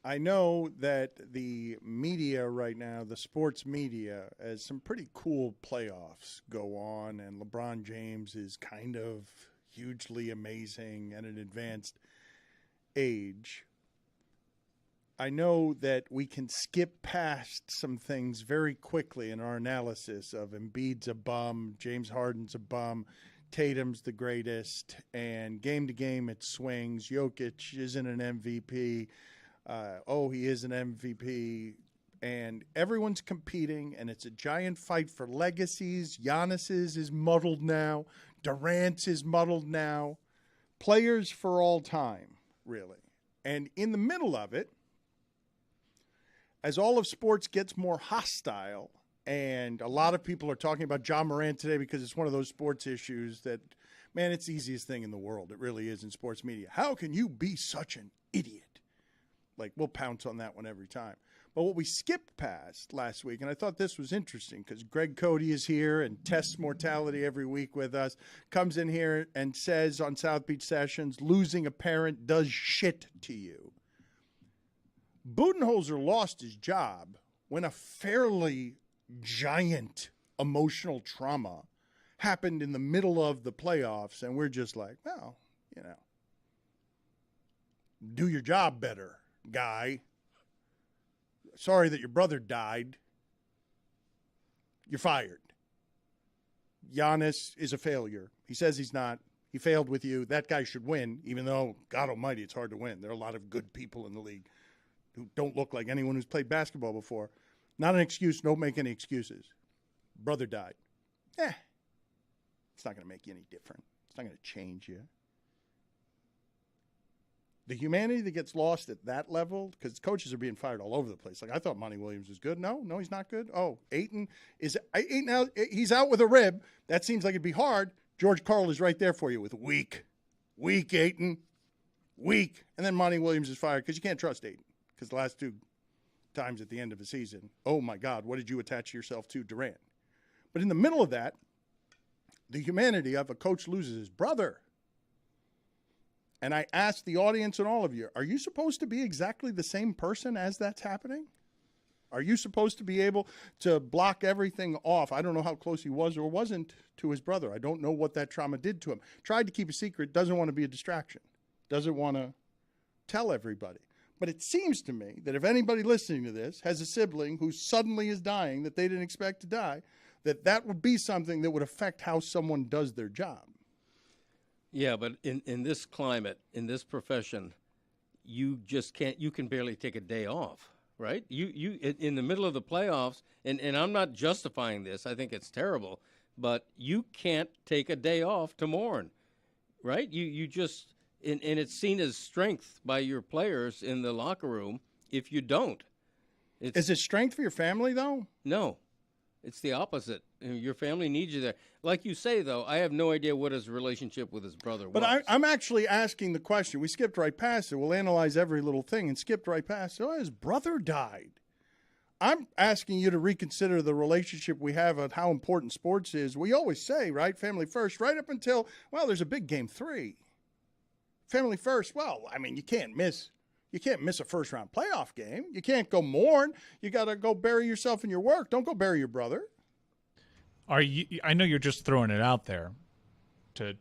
I know that the media right now, the sports media, has some pretty cool playoffs go on, and LeBron James is kind of hugely amazing at an advanced age. I know that we can skip past some things very quickly in our analysis of Embiid's a bum, James Harden's a bum, Tatum's the greatest, and game to game it swings. Jokic isn't an MVP. He is an MVP. And everyone's competing, and it's a giant fight for legacies. Giannis's is muddled now. Durant's is muddled now. Players for all time, really. And in the middle of it, as all of sports gets more hostile, and a lot of people are talking about Ja Morant today because it's one of those sports issues that, man, it's the easiest thing in the world. It really is in sports media. How can you be such an idiot? Like, we'll pounce on that one every time. But what we skipped past last week, and I thought this was interesting because Greg Cody is here and tests mortality every week with us, comes in here and says on South Beach Sessions, losing a parent does shit to you. Budenholzer lost his job when a fairly giant emotional trauma happened in the middle of the playoffs, and we're just like, well, do your job better, guy. Sorry that your brother died. You're fired. Giannis is a failure. He says he's not. He failed with you. That guy should win, even though, God almighty, it's hard to win. There are a lot of good people in the league who don't look like anyone who's played basketball before. Not an excuse. Don't make any excuses. Brother died. It's not going to make you any different. It's not going to change you. The humanity that gets lost at that level, because coaches are being fired all over the place. Like, I thought Monty Williams was good. No, he's not good. Oh, Ayton out. He's out with a rib. That seems like it'd be hard. George Karl is right there for you with weak Ayton, weak. And then Monty Williams is fired because you can't trust Ayton. Because the last two times at the end of the season, oh my God, what did you attach yourself to, Durant? But in the middle of that, the humanity of a coach loses his brother. And I asked the audience and all of you, are you supposed to be exactly the same person as that's happening? Are you supposed to be able to block everything off? I don't know how close he was or wasn't to his brother. I don't know what that trauma did to him. Tried to keep a secret, doesn't want to be a distraction, doesn't want to tell everybody. But it seems to me that if anybody listening to this has a sibling who suddenly is dying that they didn't expect to die, that would be something that would affect how someone does their job. Yeah, but in this climate, in this profession, you just can't. You can barely take a day off, right? You in the middle of the playoffs, and I'm not justifying this. I think it's terrible, but you can't take a day off to mourn, right? You just and it's seen as strength by your players in the locker room if you don't. Is it strength for your family though? No. It's the opposite. Your family needs you there. Like you say, though, I have no idea what his relationship with his brother was. But I'm actually asking the question. We skipped right past it. We'll analyze every little thing and skipped right past it. Oh, his brother died. I'm asking you to reconsider the relationship we have of how important sports is. We always say, right, family first, right up until, well, there's a big game 3. Family first, well, I mean, you can't miss a first-round playoff game. You can't go mourn. You got to go bury yourself in your work. Don't go bury your brother. I know you're just throwing it out there to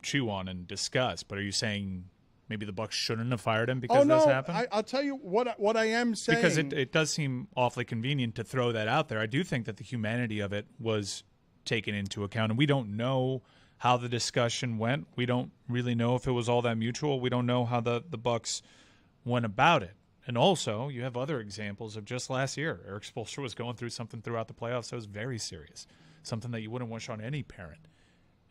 chew on and discuss, but are you saying maybe the Bucks shouldn't have fired him because this happened? I'll tell you what I am saying. Because it does seem awfully convenient to throw that out there. I do think that the humanity of it was taken into account, and we don't know how the discussion went. We don't really know if it was all that mutual. We don't know how the Bucks went about it. And also, you have other examples of just last year. Eric Spoelstra was going through something throughout the playoffs that was very serious, something that you wouldn't wish on any parent.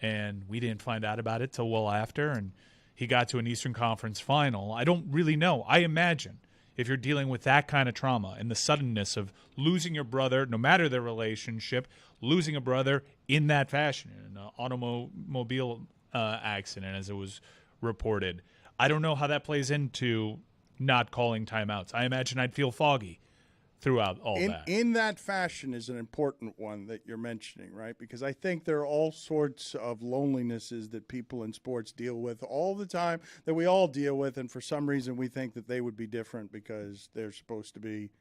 And we didn't find out about it till well after, and he got to an Eastern Conference final. I don't really know. I imagine if you're dealing with that kind of trauma and the suddenness of losing your brother, no matter their relationship, losing a brother in that fashion, in an automobile accident, as it was reported, I don't know how that plays into not calling timeouts. I imagine I'd feel foggy throughout all that. In that fashion is an important one that you're mentioning, right? Because I think there are all sorts of lonelinesses that people in sports deal with all the time, that we all deal with, and for some reason we think that they would be different because they're supposed to be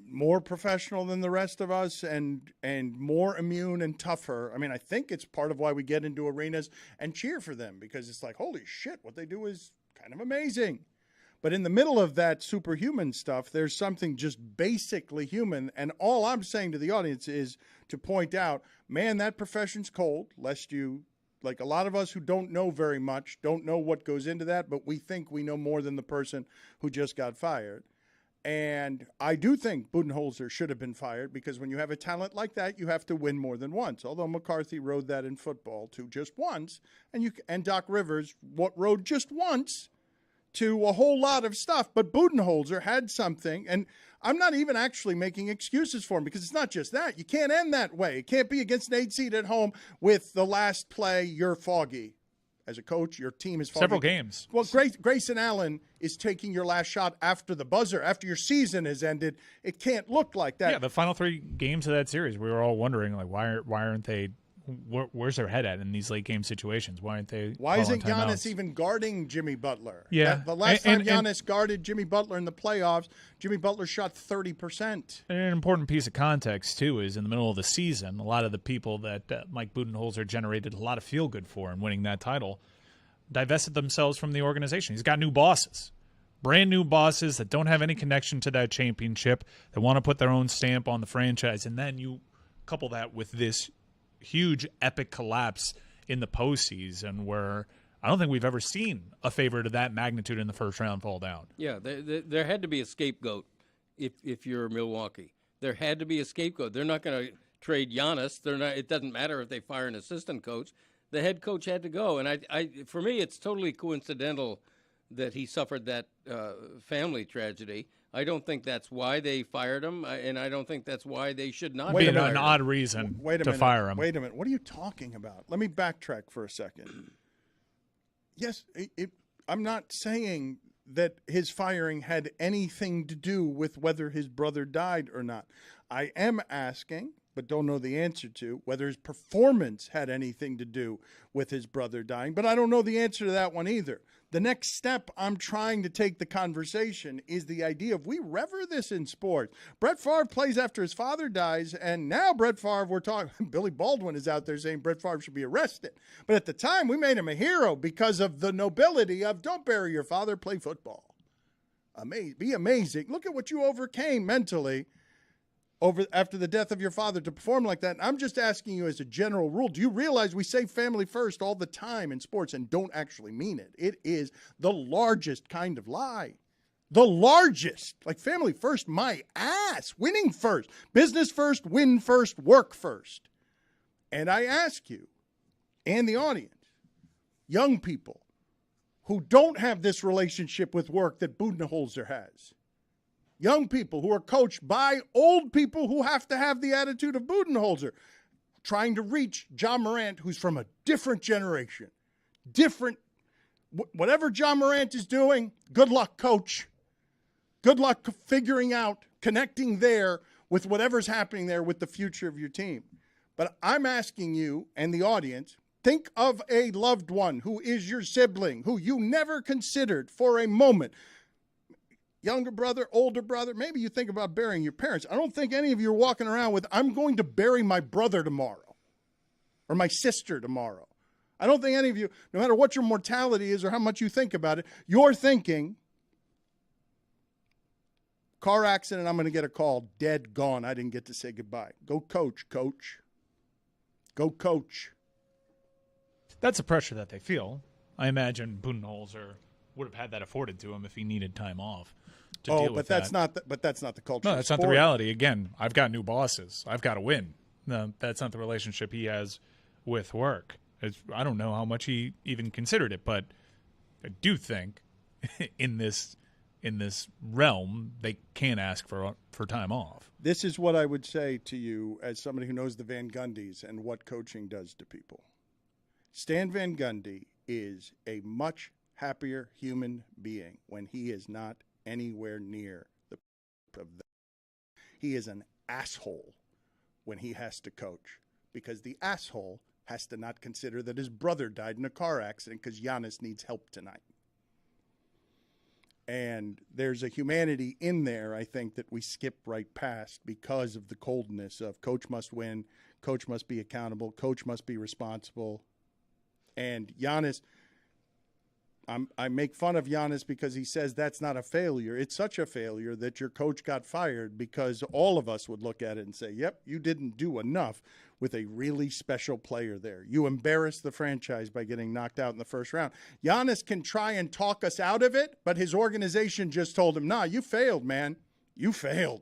more professional than the rest of us and more immune and tougher. I mean, I think it's part of why we get into arenas and cheer for them, because it's like, holy shit, what they do is kind of amazing. But in the middle of that superhuman stuff, there's something just basically human. And all I'm saying to the audience is to point out, man, that profession's cold, lest you, like a lot of us who don't know very much, don't know what goes into that, but we think we know more than the person who just got fired. And I do think Budenholzer should have been fired, because when you have a talent like that, you have to win more than once. Although McCarthy rode that in football to just once, and Doc Rivers rode just once to a whole lot of stuff. But Budenholzer had something, and I'm not even actually making excuses for him, because it's not just that. You can't end that way. It can't be against an 8 seed at home with the last play, you're foggy. As a coach, your team is foggy. Several games. Well, Grayson Allen is taking your last shot after the buzzer, after your season has ended. It can't look like that. Yeah, the final 3 games of that series, we were all wondering, like, why aren't they – where's their head at in these late game situations? Why aren't they? Why isn't Giannis even guarding Jimmy Butler? Yeah, the last time Giannis guarded Jimmy Butler in the playoffs, Jimmy Butler shot 30%. And an important piece of context too is in the middle of the season, a lot of the people that Mike Budenholzer generated a lot of feel good for in winning that title divested themselves from the organization. He's got new bosses. Brand new bosses that don't have any connection to that championship, that want to put their own stamp on the franchise, and then you couple that with this huge epic collapse in the postseason where I don't think we've ever seen a favorite of that magnitude in the first round fall down. Yeah, there had to be a scapegoat if you're Milwaukee. There had to be a scapegoat. They're not going to trade Giannis. It doesn't matter if they fire an assistant coach. The head coach had to go. And for me, it's totally coincidental that he suffered that family tragedy. I don't think that's why they fired him, and I don't think that's why they should not be fire an odd reason to fire him. Wait a minute. What are you talking about? Let me backtrack for a second. Yes, I'm not saying that his firing had anything to do with whether his brother died or not. I am asking, but don't know the answer to, whether his performance had anything to do with his brother dying. But I don't know the answer to that one either. The next step I'm trying to take the conversation is the idea of we rever this in sports. Brett Favre plays after his father dies, and now Brett Favre, we're talking, Billy Baldwin is out there saying Brett Favre should be arrested. But at the time, we made him a hero because of the nobility of don't bury your father, play football. Be amazing. Look at what you overcame mentally after the death of your father to perform like that. And I'm just asking you as a general rule, do you realize we say family first all the time in sports and don't actually mean it? It is the largest kind of lie. The largest. Like family first, my ass. Winning first. Business first, win first, work first. And I ask you and the audience, young people who don't have this relationship with work that Budenholzer has, young people who are coached by old people who have to have the attitude of Budenholzer, trying to reach John Morant, who's from a different generation. Whatever John Morant is doing, good luck, coach. Good luck figuring out, connecting there with whatever's happening there with the future of your team. But I'm asking you and the audience, think of a loved one who is your sibling, who you never considered for a moment. Younger brother, older brother, maybe you think about burying your parents. I don't think any of you are walking around with, I'm going to bury my brother tomorrow or my sister tomorrow. I don't think any of you, no matter what your mortality is or how much you think about it, you're thinking, car accident, I'm going to get a call, dead, gone. I didn't get to say goodbye. Go coach, coach. Go coach. That's the pressure that they feel. I imagine Budenholzer would have had that afforded to him if he needed time off. But that's not the culture. No, that's not the reality. Again, I've got new bosses. I've got to win. No, that's not the relationship he has with work. I don't know how much he even considered it, but I do think in this realm they can't ask for time off. This is what I would say to you as somebody who knows the Van Gundys and what coaching does to people. Stan Van Gundy is a much happier human being when he is not anywhere near the He is an asshole when he has to coach, because the asshole has to not consider that his brother died in a car accident because Giannis needs help tonight. And there's a humanity in there, I think, that we skip right past because of the coldness of coach must win, coach must be accountable, coach must be responsible. And Giannis, I make fun of Giannis because he says that's not a failure. It's such a failure that your coach got fired, because all of us would look at it and say, yep, you didn't do enough with a really special player there. You embarrassed the franchise by getting knocked out in the first round. Giannis can try and talk us out of it, but his organization just told him, nah, you failed, man. You failed.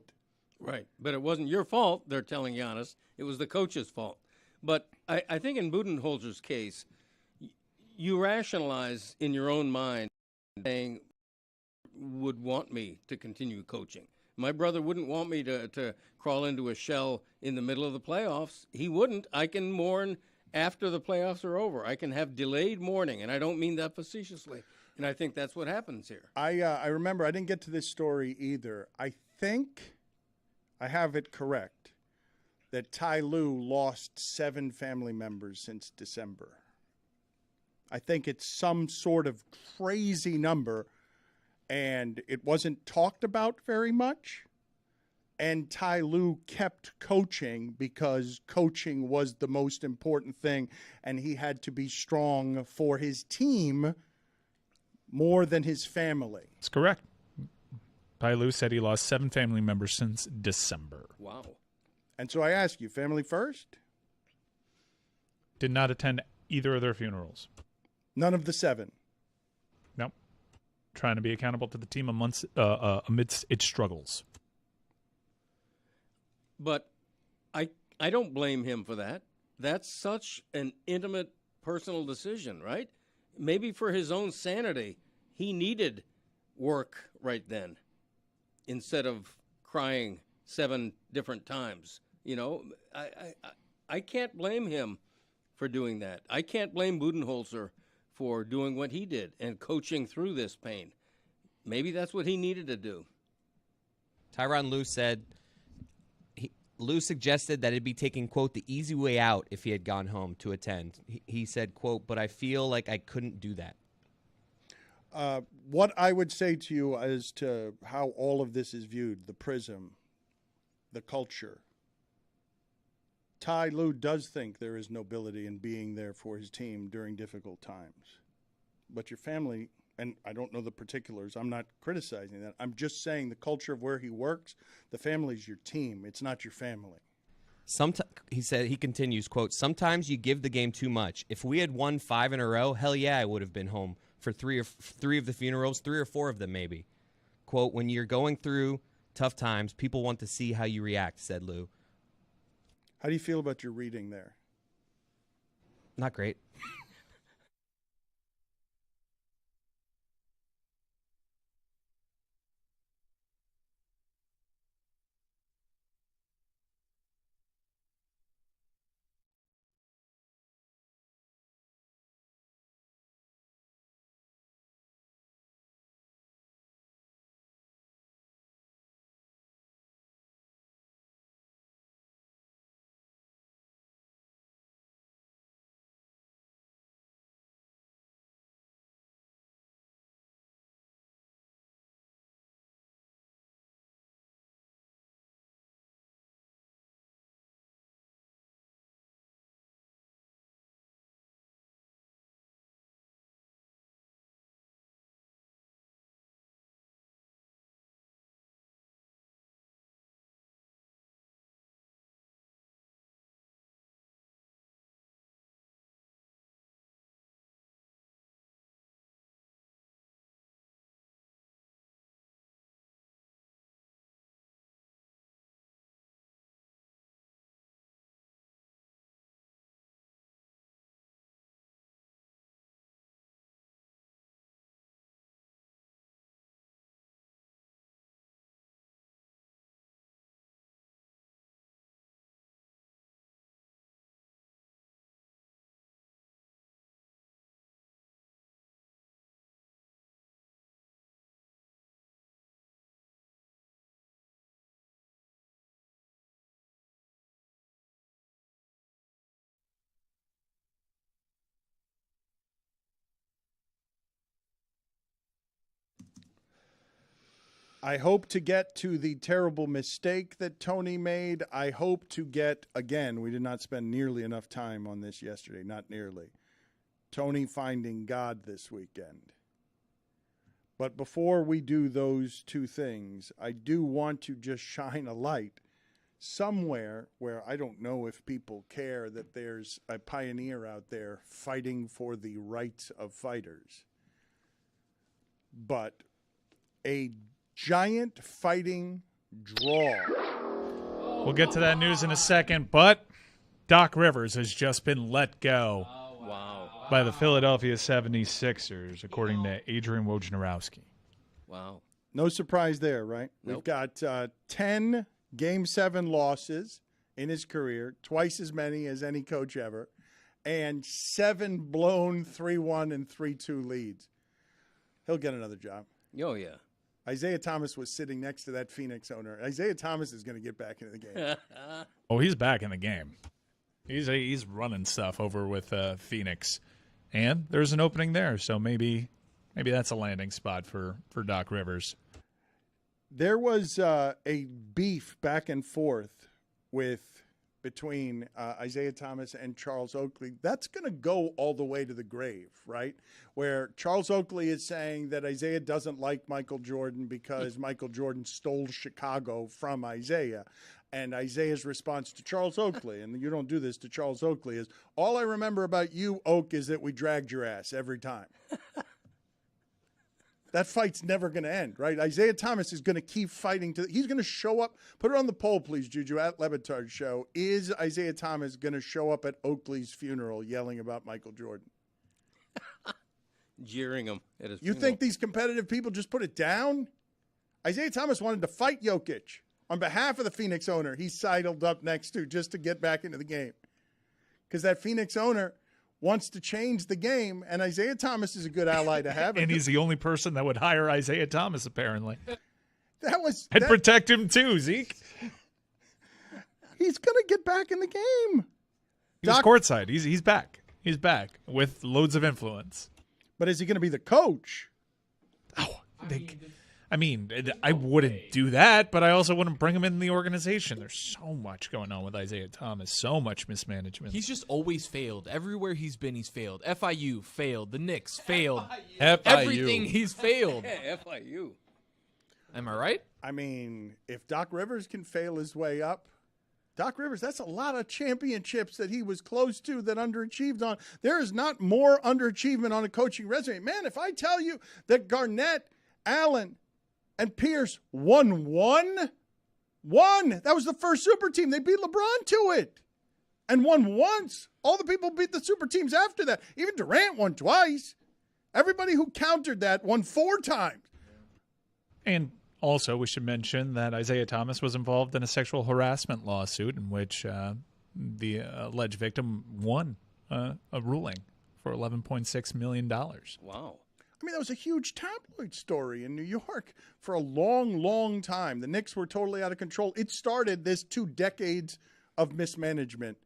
Right. But it wasn't your fault, they're telling Giannis. It was the coach's fault. But I think in Budenholzer's case, you rationalize in your own mind saying, would want me to continue coaching. My brother wouldn't want me to crawl into a shell in the middle of the playoffs. He wouldn't. I can mourn after the playoffs are over. I can have delayed mourning, and I don't mean that facetiously. And I think that's what happens here. I remember, I didn't get to this story either. I think I have it correct that Ty Lue lost 7 family members since December. I think it's some sort of crazy number, and it wasn't talked about very much. And Ty Lue kept coaching because coaching was the most important thing, and he had to be strong for his team more than his family. That's correct. Ty Lue said he lost 7 family members since December. Wow. And so I ask you, family first? Did not attend either of their funerals. None of the 7. Nope. Trying to be accountable to the team amidst its struggles. But I don't blame him for that. That's such an intimate, personal decision, right? Maybe for his own sanity, he needed work right then instead of crying 7 different times. You know, I can't blame him for doing that. I can't blame Budenholzer for doing what he did and coaching through this pain. Maybe that's what he needed to do. Tyronn Lue said, Lue suggested that it'd be taking, quote, the easy way out if he had gone home to attend. He said, quote, but I feel like I couldn't do that. What I would say to you as to how all of this is viewed, the prism, the culture, Ty Lue does think there is nobility in being there for his team during difficult times. But your family, and I don't know the particulars, I'm not criticizing that. I'm just saying the culture of where he works, the family's your team. It's not your family. He continues, quote, sometimes you give the game too much. If we had won 5 in a row, hell yeah, I would have been home for 3 of the funerals, 3 or 4 of them maybe. Quote, when you're going through tough times, people want to see how you react, said Lue. How do you feel about your reading there? Not great. I hope to get to the terrible mistake that Tony made. I hope to get, again, we did not spend nearly enough time on this yesterday, not nearly. Tony finding God this weekend. But before we do those two things, I do want to just shine a light somewhere where I don't know if people care that there's a pioneer out there fighting for the rights of fighters. But a giant fighting draw. We'll get to that news in a second, but Doc Rivers has just been let go by the Philadelphia 76ers, according to Adrian Wojnarowski. Wow. No surprise there, right? Nope. We've got 10 Game 7 losses in his career, twice as many as any coach ever, and 7 blown 3-1 and 3-2 leads. He'll get another job. Oh, yeah. Isaiah Thomas was sitting next to that Phoenix owner. Isaiah Thomas is going to get back into the game. Oh, he's back in the game. He's running stuff over with Phoenix, and there's an opening there. So maybe that's a landing spot for Doc Rivers. There was a beef back and forth between Isaiah Thomas and Charles Oakley. That's going to go all the way to the grave, right? Where Charles Oakley is saying that Isaiah doesn't like Michael Jordan because Michael Jordan stole Chicago from Isaiah. And Isaiah's response to Charles Oakley, and you don't do this to Charles Oakley, is, all I remember about you, Oak, is that we dragged your ass every time. That fight's never going to end, right? Isaiah Thomas is going to keep fighting. He's going to show up. Put it on the poll, please, Juju, at Le Batard Show. Is Isaiah Thomas going to show up at Oakley's funeral yelling about Michael Jordan? Jeering him at his You funeral. think these competitive people just put it down? Isaiah Thomas wanted to fight Jokic. On behalf of the Phoenix owner, he sidled up next to just to get back into the game. Because that Phoenix owner wants to change the game, and Isaiah Thomas is a good ally to have. And he's the only person that would hire Isaiah Thomas, apparently. And protect him too, Zeke. He's going to get back in the game. He was courtside. He's back. He's back with loads of influence. But is he going to be the coach? I wouldn't do that, but I also wouldn't bring him in the organization. There's so much going on with Isaiah Thomas, so much mismanagement. He's just always failed. Everywhere he's been, he's failed. FIU failed. The Knicks failed. FIU. Everything he's failed. Yeah, FIU. Am I right? I mean, if Doc Rivers can fail his way up, Doc Rivers, that's a lot of championships that he was close to that underachieved on. There is not more underachievement on a coaching resume. Man, if I tell you that Garnett, Allen, and Pierce won one, that was the first super team. They beat LeBron to it and won once. All the people beat the super teams after that. Even Durant won twice. Everybody who countered that won 4 times. And also, we should mention that Isaiah Thomas was involved in a sexual harassment lawsuit in which the alleged victim won a ruling for $11.6 million. Wow. I mean, that was a huge tabloid story in New York for a long, long time. The Knicks were totally out of control. It started this 2 decades of mismanagement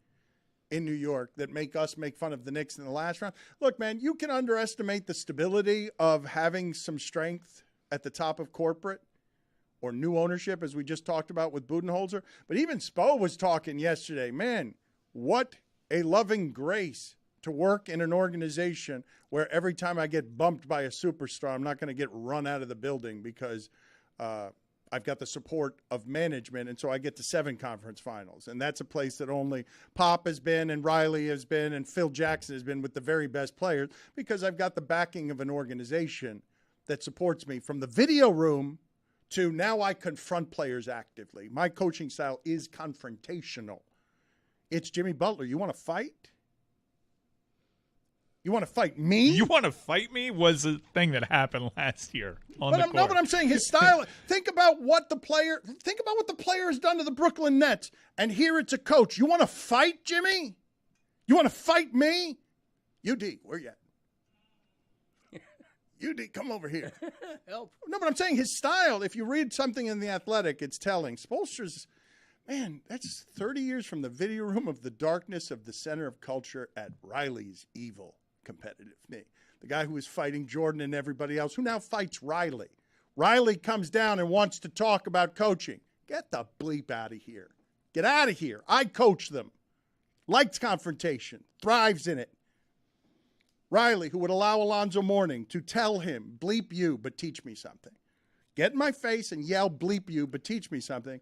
in New York that make us make fun of the Knicks in the last round. Look, man, you can underestimate the stability of having some strength at the top of corporate or new ownership, as we just talked about with Budenholzer. But even Spo was talking yesterday. Man, what a loving grace to work in an organization where every time I get bumped by a superstar, I'm not going to get run out of the building because I've got the support of management, and so I get to 7 conference finals. And that's a place that only Pop has been and Riley has been and Phil Jackson has been with the very best players because I've got the backing of an organization that supports me from the video room to now I confront players actively. My coaching style is confrontational. It's Jimmy Butler. You want to fight? You want to fight me? You want to fight me was a thing that happened last year on the court. No, but I'm saying his style. Think about what the player has done to the Brooklyn Nets. And here it's a coach. You want to fight, Jimmy? You want to fight me? UD, where you at? UD, come over here. Help. No, but I'm saying his style, if you read something in The Athletic, it's telling. Spoelstra's, man, that's 30 years from the video room of the darkness of the center of culture at Riley's evil competitive knee. The guy who was fighting Jordan and everybody else, who now fights Riley. Riley comes down and wants to talk about coaching. Get the bleep out of here. Get out of here. I coach them. Likes confrontation. Thrives in it. Riley, who would allow Alonzo Mourning to tell him, bleep you, but teach me something. Get in my face and yell, bleep you, but teach me something.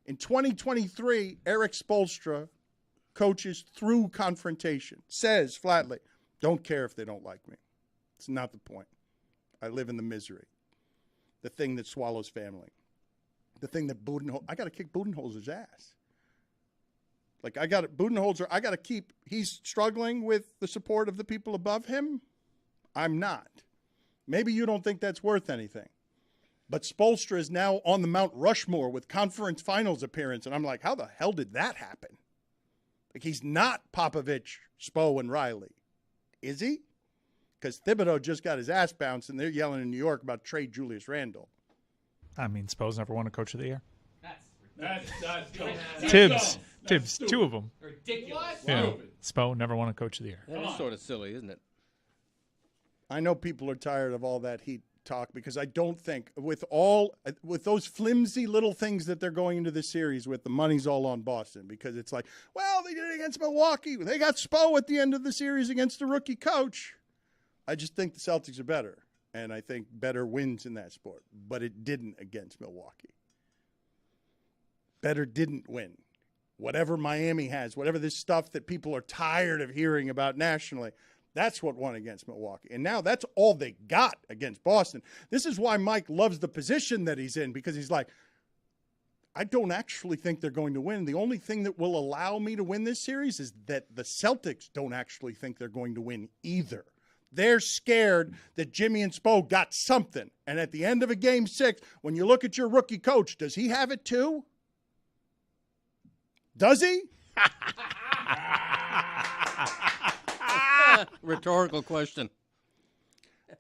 In 2023, Eric Spoelstra coaches through confrontation. Says flatly, don't care if they don't like me. It's not the point. I live in the misery. The thing that swallows family. The thing that I got to kick Budenholzer's ass. Like, Budenholzer, I got to keep, he's struggling with the support of the people above him. I'm not. Maybe you don't think that's worth anything. But Spoelstra is now on the Mount Rushmore with conference finals appearance. And I'm like, how the hell did that happen? Like, he's not Popovich, Spo, and Riley. Is he? Because Thibodeau just got his ass bounced, and they're yelling in New York about trade Julius Randle. I mean, Spo's never won a Coach of the Year. That's Tibbs, two of them. ridiculous. Yeah. Spo never won a Coach of the Year. That is sort of silly, isn't it? I know people are tired of all that heat talk because I don't think with those flimsy little things that they're going into this series with, the money's all on Boston because it's like, well, they did it against Milwaukee. They got Spo at the end of the series against the rookie coach. I just think the Celtics are better, and I think better wins in that sport, but it didn't against Milwaukee. Better didn't win. Whatever Miami has, whatever this stuff that people are tired of hearing about nationally, that's what won against Milwaukee. And now that's all they got against Boston. This is why Mike loves the position that he's in, because he's like, I don't actually think they're going to win. The only thing that will allow me to win this series is that the Celtics don't actually think they're going to win either. They're scared that Jimmy and Spo got something. And at the end of a game 6, when you look at your rookie coach, does he have it too? Does he? Rhetorical question.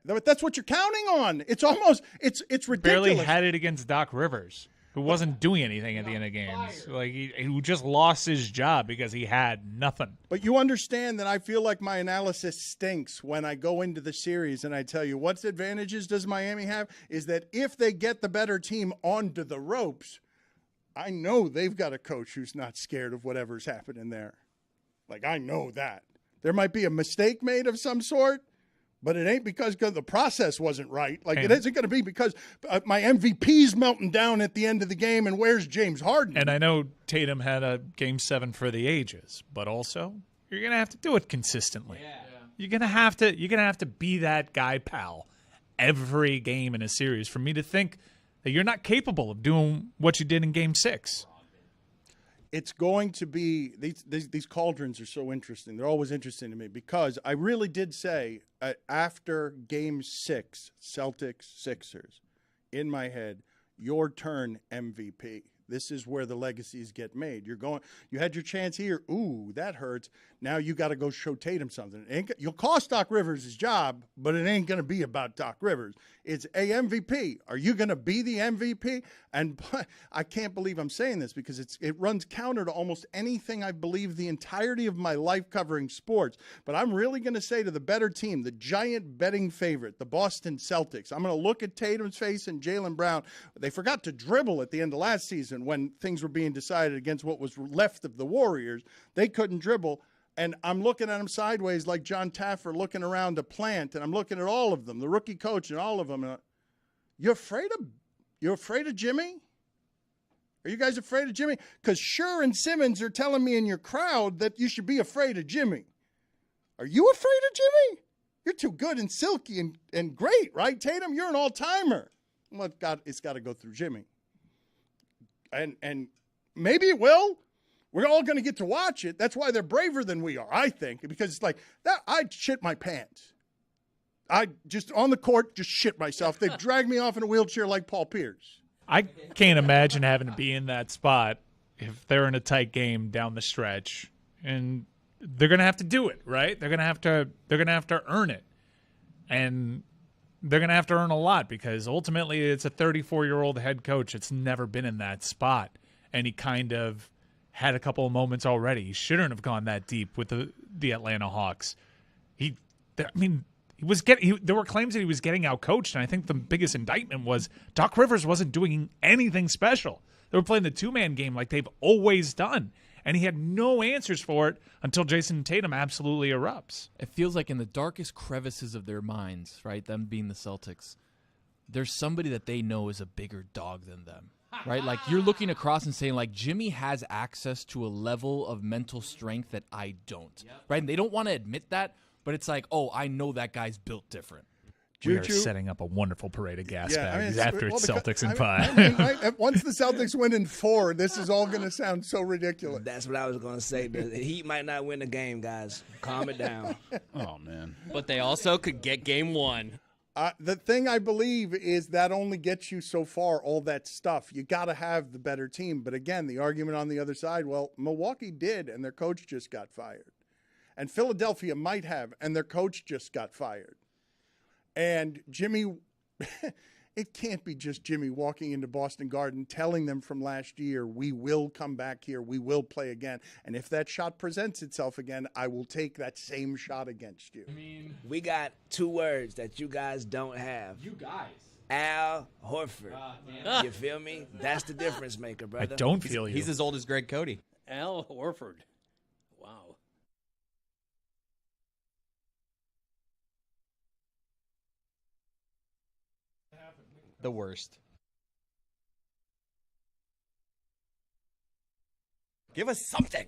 But that's what you're counting on. It's almost, it's ridiculous. Barely had it against Doc Rivers, who wasn't doing anything at the end of games. Like, he just lost his job because he had nothing. But you understand that I feel like my analysis stinks when I go into the series and I tell you what advantages does Miami have is that if they get the better team onto the ropes, I know they've got a coach who's not scared of whatever's happening there. Like, I know that. There might be a mistake made of some sort, but it ain't because the process wasn't right. Like, it isn't going to be because my MVP's melting down at the end of the game and where's James Harden? And I know Tatum had a Game 7 for the ages, but also you're going to have to do it consistently. Yeah. You're going to have to be that guy, pal, every game in a series for me to think that you're not capable of doing what you did in Game 6. It's going to be these cauldrons are so interesting. They're always interesting to me because I really did say after Game 6, Celtics-Sixers, in my head, your turn MVP. This is where the legacies get made. You had your chance here. Ooh, that hurts. Now you got to go show Tatum something. You'll cost Doc Rivers his job, but it ain't going to be about Doc Rivers. It's a MVP. Are you going to be the MVP? And I can't believe I'm saying this because it runs counter to almost anything I believe the entirety of my life covering sports. But I'm really going to say to the better team, the giant betting favorite, the Boston Celtics, I'm going to look at Tatum's face and Jaylen Brown. They forgot to dribble at the end of last season when things were being decided against what was left of the Warriors. They couldn't dribble. And I'm looking at them sideways like John Taffer looking around a plant, and I'm looking at all of them, the rookie coach and all of them. And you're afraid of Jimmy? Are you guys afraid of Jimmy? Because Schur and Simmons are telling me in your crowd that you should be afraid of Jimmy. Are you afraid of Jimmy? You're too good and silky and great, right, Tatum? You're an all-timer. Well, it's got to go through Jimmy. And maybe it will. We're all going to get to watch it. That's why they're braver than we are, I think, because it's like that. I'd shit my pants. I just on the court, just shit myself. They've dragged me off in a wheelchair like Paul Pierce. I can't imagine having to be in that spot if they're in a tight game down the stretch, and they're going to have to do it, right? They're going to have to earn it, and they're going to have to earn a lot because ultimately it's a 34-year-old head coach that's never been in that spot, and he kind of had a couple of moments already. He shouldn't have gone that deep with the Atlanta Hawks. He There were claims that he was getting outcoached, and I think the biggest indictment was Doc Rivers wasn't doing anything special. They were playing the two-man game like they've always done, and he had no answers for it until Jason Tatum absolutely erupts. It feels like in the darkest crevices of their minds, right, them being the Celtics, there's somebody that they know is a bigger dog than them, right? Like, you're looking across and saying, like, Jimmy has access to a level of mental strength that I don't, right? And they don't want to admit that, but it's like, oh, I know that guy's built different. We are setting up a wonderful parade of gas bags after it's Celtics in 5. I mean, right, once the Celtics win in 4, this is all going to sound so ridiculous. That's what I was going to say. The Heat might not win the game, guys. Calm it down. Oh, man. But they also could get game 1. The thing I believe is that only gets you so far, all that stuff. You got to have the better team. But again, the argument on the other side, well, Milwaukee did, and their coach just got fired. And Philadelphia might have, and their coach just got fired. And Jimmy, it can't be just Jimmy walking into Boston Garden telling them from last year, we will come back here, we will play again. And if that shot presents itself again, I will take that same shot against you. I mean, We got 2 words that you guys don't have. you guys. Al Horford. You feel me? That's the difference maker, I brother. don't feel you. He's as old as Greg Cody. Al Horford. Wow. The worst. Give us something.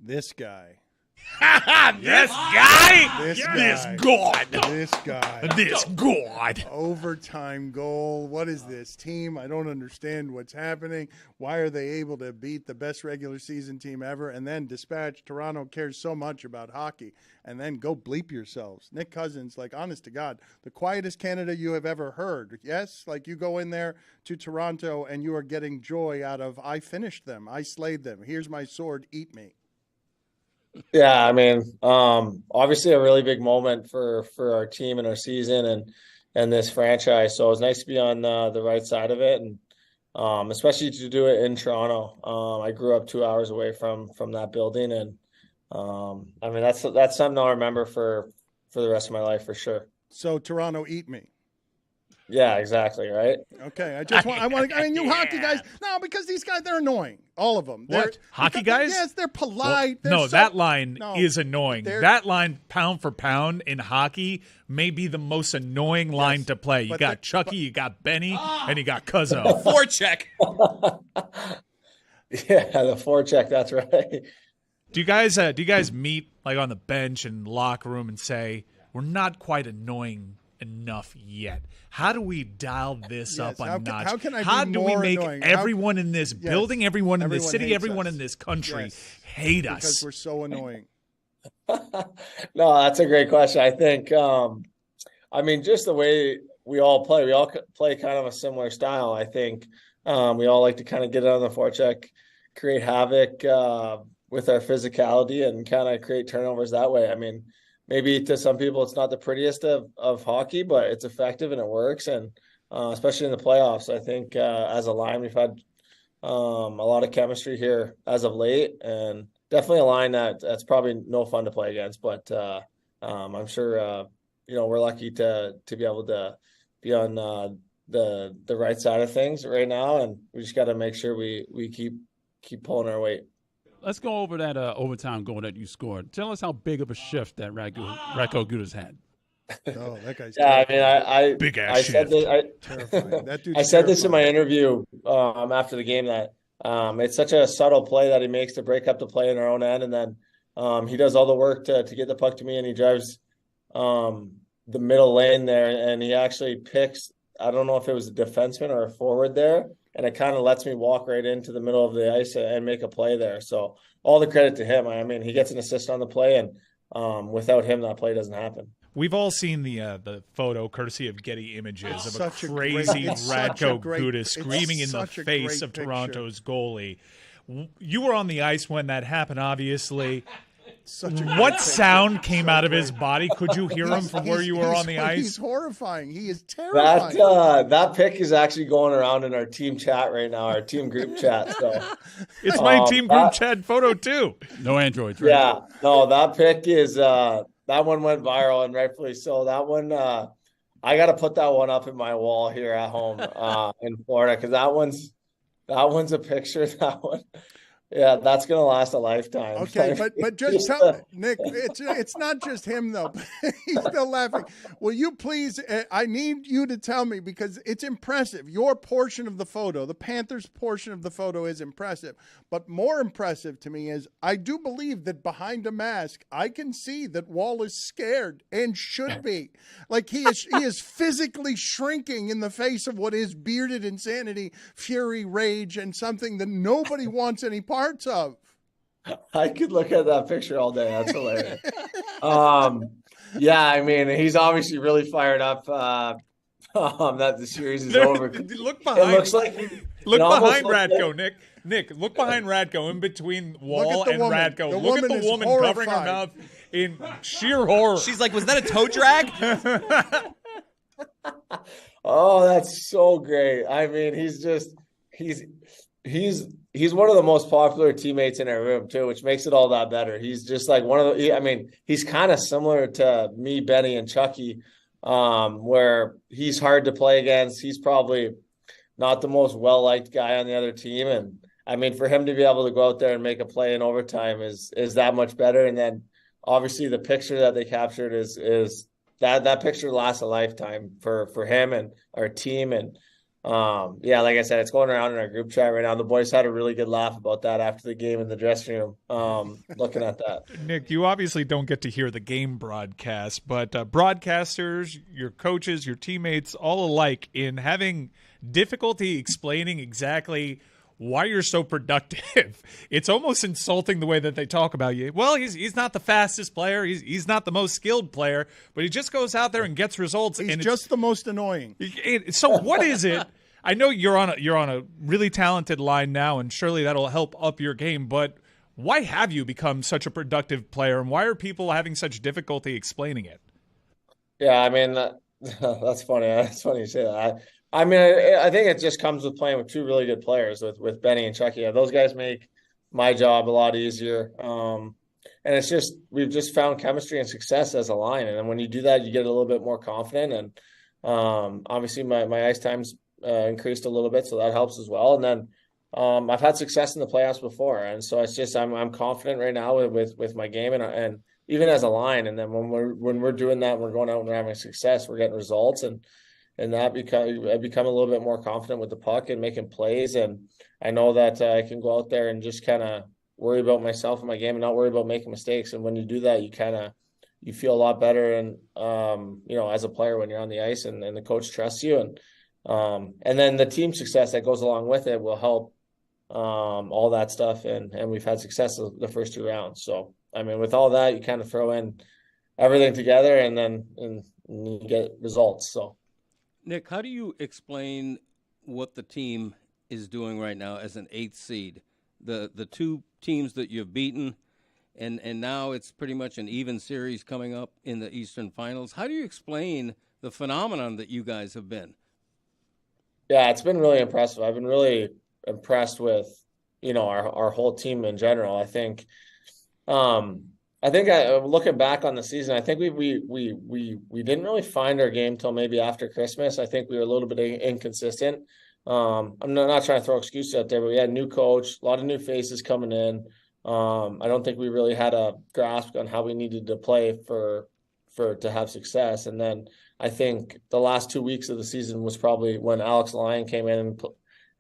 This guy. This guy? This guy. This god. This guy. This god. Overtime goal. What is this team? I don't understand what's happening. Why are they able to beat the best regular season team ever and then dispatch Toronto cares so much about hockey and then go bleep yourselves? Nick Cousins, like, honest to God, the quietest Canada you have ever heard. Yes, like you go in there to Toronto and you are getting joy out of, I finished them. I slayed them. Here's my sword. Eat me. Yeah, I mean, obviously a really big moment for our team and our season and this franchise. So it was nice to be on the right side of it, and especially to do it in Toronto. I grew up 2 hours away from that building, and I mean that's something I'll remember for the rest of my life for sure. So Toronto, eat me. Yeah, exactly, right? Okay, I mean, you hockey guys, no, because these guys, they're annoying, all of them. What? Hockey guys? Yes, they're polite. Well, that line no, is annoying. That line, pound for pound, in hockey, may be the most annoying line to play. You got Chucky, you got Benny, and you got Cuzzo. Forecheck. Yeah, the forecheck, that's right. Do you guys meet like on the bench and locker room and say, we're not quite annoying enough yet? How do we dial this up a notch? How can I How be do more we make annoying? everyone in this building, everyone in this city, hates everyone us. in this country Because hate us? we're so annoying. No, that's a great question. I think, I mean, just the way we all play kind of a similar style. I think we all like to kind of get it on the forecheck, create havoc with our physicality, and kind of create turnovers that way. I mean, maybe to some people it's not the prettiest of hockey, but it's effective and it works. And especially in the playoffs, I think as a line, we've had a lot of chemistry here as of late, and definitely a line that's probably no fun to play against. But I'm sure we're lucky to be able to be on the right side of things right now, and we just got to make sure we keep pulling our weight. Let's go over that overtime goal that you scored. Tell us how big of a shift that Radko Gudas had. Oh, that guy's I Big ass I said this, terrifying. That dude's I said this in my terrifying. interview after the game that it's such a subtle play that he makes to break up the play in our own end, and then he does all the work to get the puck to me, and he drives the middle lane there, and he actually picks, I don't know if it was a defenseman or a forward there, and it kind of lets me walk right into the middle of the ice and make a play there. So all the credit to him. I mean, he gets an assist on the play, and without him, that play doesn't happen. We've all seen the photo, courtesy of Getty Images, of a Such a crazy great- it's such a Radko great- Gudas it's screaming in the such a face great of picture. Toronto's goalie. You were on the ice when that happened, obviously. Such a What great sound picture. came So out of great. his body? Could you hear him from where you were on the He's ice? horrifying. He is terrifying. That pic is actually going around in our team chat right now, our team group chat. So It's my team group chat photo, too. No androids, right? yeah, no, that pic is that one went viral, and rightfully so. That one, I got to put that one up in my wall here at home in Florida, because that one's a picture. That one, yeah, that's gonna last a lifetime. Okay, but just tell me, Nick, it's not just him though. He's still laughing. Will you please? I need you to tell me, because it's impressive. Your portion of the photo, the Panthers' portion of the photo, is impressive. But more impressive to me is I do believe that behind a mask, I can see that Wall is scared and should be. Like he is physically shrinking in the face of what is bearded insanity, fury, rage, and something that nobody wants any parts of. I could look at that picture all day. That's hilarious. Yeah, I mean, he's obviously really fired up that the series is over. Look It behind. looks like Look it almost behind looks Radko, like- Nick. Nick, look behind Radko, in between Wall the and woman. Radko. The Look at woman the is woman covering her horrified. mouth in sheer horror. She's like, was that a toe drag? Oh, that's so great. I mean, he's one of the most popular teammates in our room too, which makes it all that better. He's just like one of the, I mean, he's kind of similar to me, Benny, and Chucky, where he's hard to play against. He's probably not the most well-liked guy on the other team. And I mean, for him to be able to go out there and make a play in overtime is that much better. And then obviously the picture that they captured is that picture lasts a lifetime for him and our team. And yeah, like I said, it's going around in our group chat right now. The boys had a really good laugh about that after the game in the dressing room, looking at that. Nick, you obviously don't get to hear the game broadcast, but broadcasters, your coaches, your teammates, all alike in having difficulty explaining exactly why you're so productive. It's almost insulting the way that they talk about you. Well, he's not the fastest player. He's not the most skilled player, but he just goes out there and gets results. He's and just the most annoying. So what is it? I know you're on a really talented line now, and surely that'll help up your game, but why have you become such a productive player, and why are people having such difficulty explaining it? Yeah, I mean, that's funny. That's funny you say that. I mean, I think it just comes with playing with two really good players with Benny and Chucky. Yeah, those guys make my job a lot easier. And it's just we've just found chemistry and success as a line. And then when you do that, you get a little bit more confident. And obviously, my ice time's increased a little bit, so that helps as well. And then I've had success in the playoffs before, and so it's just I'm confident right now with my game and even as a line. And then when we're doing that, we're going out and we're having success. We're getting results and that I become a little bit more confident with the puck and making plays. And I know that I can go out there and just kind of worry about myself and my game and not worry about making mistakes. And when you do that, you feel a lot better. And, as a player, when you're on the ice and the coach trusts you and then the team success that goes along with it will help all that stuff. And we've had success the first two rounds. So, I mean, with all that, you kind of throw in everything together and you get results. So. Nick, how do you explain what the team is doing right now as an 8th seed? The two teams that you've beaten, and now it's pretty much an even series coming up in the Eastern Finals. How do you explain the phenomenon that you guys have been? Yeah, it's been really impressive. I've been really impressed with, our whole team in general. I think looking back on the season, I think we didn't really find our game till maybe after Christmas. I think we were a little bit inconsistent. I'm not trying to throw excuses out there, but we had a new coach, a lot of new faces coming in. I don't think we really had a grasp on how we needed to play to have success. And then I think the last 2 weeks of the season was probably when Alex Lyon came in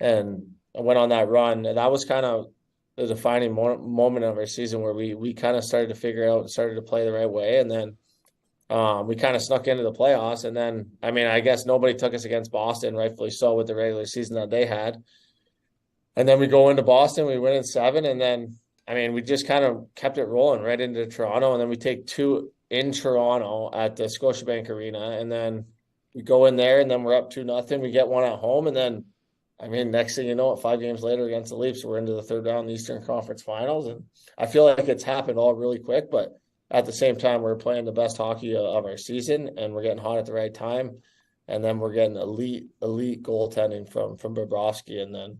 and went on that run. And that was kind of the defining moment of our season where we kind of started to figure out and started to play the right way. And then we kind of snuck into the playoffs. And then, I mean, I guess nobody took us against Boston, rightfully so, with the regular season that they had. And then we go into Boston, we win in 7. And then, I mean, we just kind of kept it rolling right into Toronto. And then we take 2 in Toronto at the Scotiabank Arena. And then we go in there and then we're up 2-0. We get 1 at home. And then, I mean, next thing you know, 5 games later against the Leafs, we're into the 3rd round of the Eastern Conference Finals. And I feel like it's happened all really quick, but at the same time, we're playing the best hockey of our season, and we're getting hot at the right time. And then we're getting elite goaltending from Bobrovsky, and then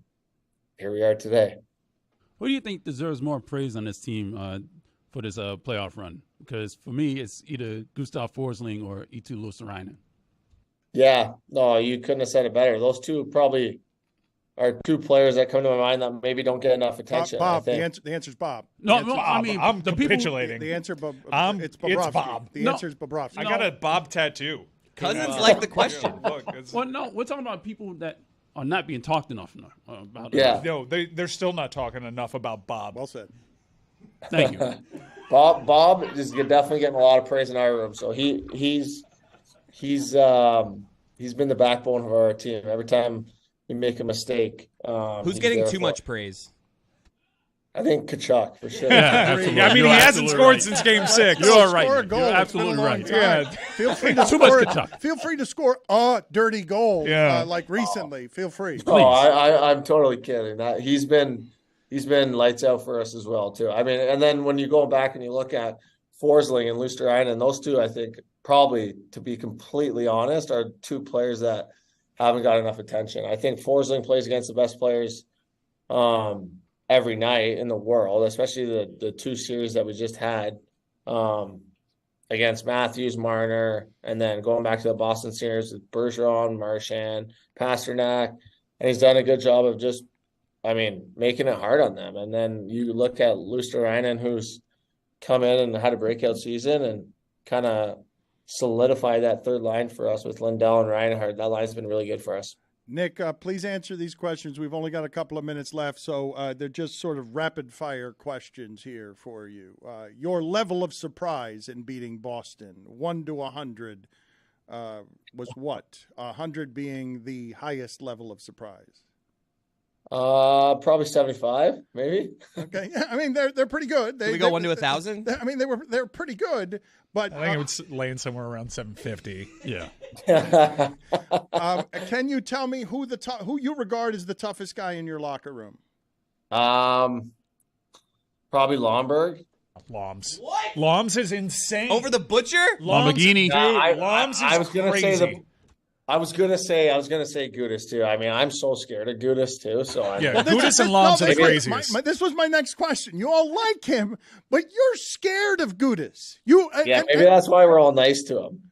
here we are today. Who do you think deserves more praise on this team for this playoff run? Because for me, it's either Gustav Forsling or Eetu Luostarinen. Yeah, no, you couldn't have said it better. Those two probably are 2 players that come to my mind that maybe don't get enough attention. Bob, I think. the answer's Bob. No, I mean, I'm the capitulating. The answer, it's Bobrovsky. It's Bob. The answer's Bobrovsky. I got a Bob tattoo. Cousins like the question. Look, Well, no, we're talking about people that are not being talked enough about. Yeah. no, they're still not talking enough about Bob. Well said. Thank you. Bob is definitely getting a lot of praise in our room. So he's been the backbone of our team. Every time we make a mistake, Who's getting too much praise? I think Kachuk for sure. Yeah, absolutely. I mean, You're he hasn't absolutely scored right. since Game 6. You're right. Score a goal. You're It's absolutely been a long right. time. Yeah. Feel free to Too much score. Kachuk. Feel free to score a dirty goal. Yeah. Like recently. Feel free. Oh, I'm totally kidding. That he's been lights out for us as well too. I mean, and then when you go back and you look at Forsling and Luostarinen, those two, I think probably, to be completely honest, are 2 players that haven't got enough attention. I think Forsling plays against the best players every night in the world, especially the 2 series that we just had against Matthews, Marner, and then going back to the Boston series with Bergeron, Marchand, Pasternak. And he's done a good job of just, I mean, making it hard on them. And then you look at Luostarinen, who's come in and had a breakout season and kind of solidify that 3rd line for us with Lindell and Reinhart. That line's been really good for us. Nick, please answer these questions. We've only got a couple of minutes left, so they're just sort of rapid-fire questions here for you. Your level of surprise in beating Boston, 1 to 100, was what? 100 being the highest level of surprise. Probably 75, maybe. Okay, yeah, I mean they're pretty good. Can we go 1 to 1,000? I mean they're pretty good, but I think it would land somewhere around 750. Yeah. Can you tell me who you regard as the toughest guy in your locker room? Probably Lomberg. Loms. What? Loms is insane. Over the butcher? Lamborghini. Loms is crazy. I was gonna say Gudis too. I mean, I'm so scared of Gudis too. So Gudis and Loms are crazy. This was my next question. You all like him, but you're scared of Gudis. Maybe that's why we're all nice to him.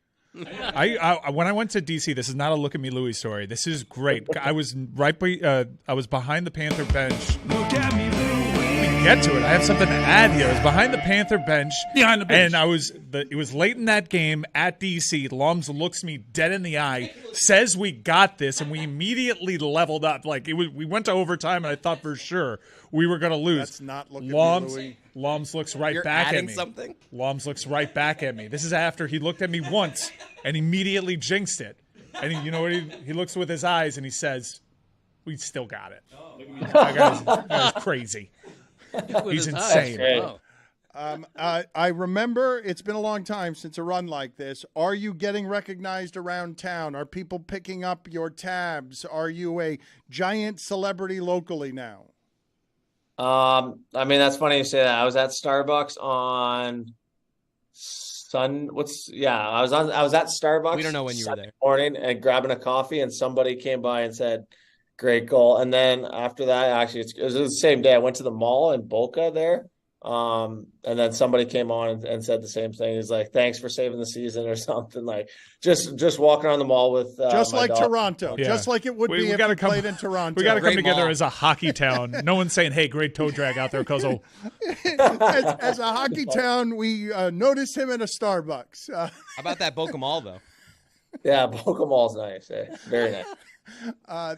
I when I went to DC, this is not a look at me Louie story. This is great. I was I was behind the Panther bench. Look at me Louie. We can get to it. I have something to add here. I was behind the Panther bench. Behind the bench. And it was late in that game at DC. Loms looks me dead in the eye, says we got this, and we immediately leveled up. Like we went to overtime, and I thought for sure we were going to lose. That's not looking at me, Louie. Loms looks right You're back adding at me. Something? Loms looks right back at me. This is after he looked at me once and immediately jinxed it. And you know what? He looks with his eyes and he says, "We still got it." That guy's crazy. He's insane. Wow. I remember it's been a long time since a run like this. Are you getting recognized around town? Are people picking up your tabs? Are you a giant celebrity locally now? I mean, that's funny you say that. I was at Starbucks on I was at Starbucks. We don't know when you were there. Morning and grabbing a coffee, and somebody came by and said, "Great goal." And then after that, actually, it was the same day. I went to the mall in Boca there. And then somebody came on and said the same thing. He's like, "Thanks for saving the season," or something. Like just walking around the mall with just my like dog. Toronto, just like it would be if we played in Toronto. We got to come together mall. as a hockey town. No one's saying, "Hey, great toe drag out there," because as a hockey town, we noticed him at a Starbucks. How about that Boca Mall though? Yeah, Boca Mall's nice. Very nice.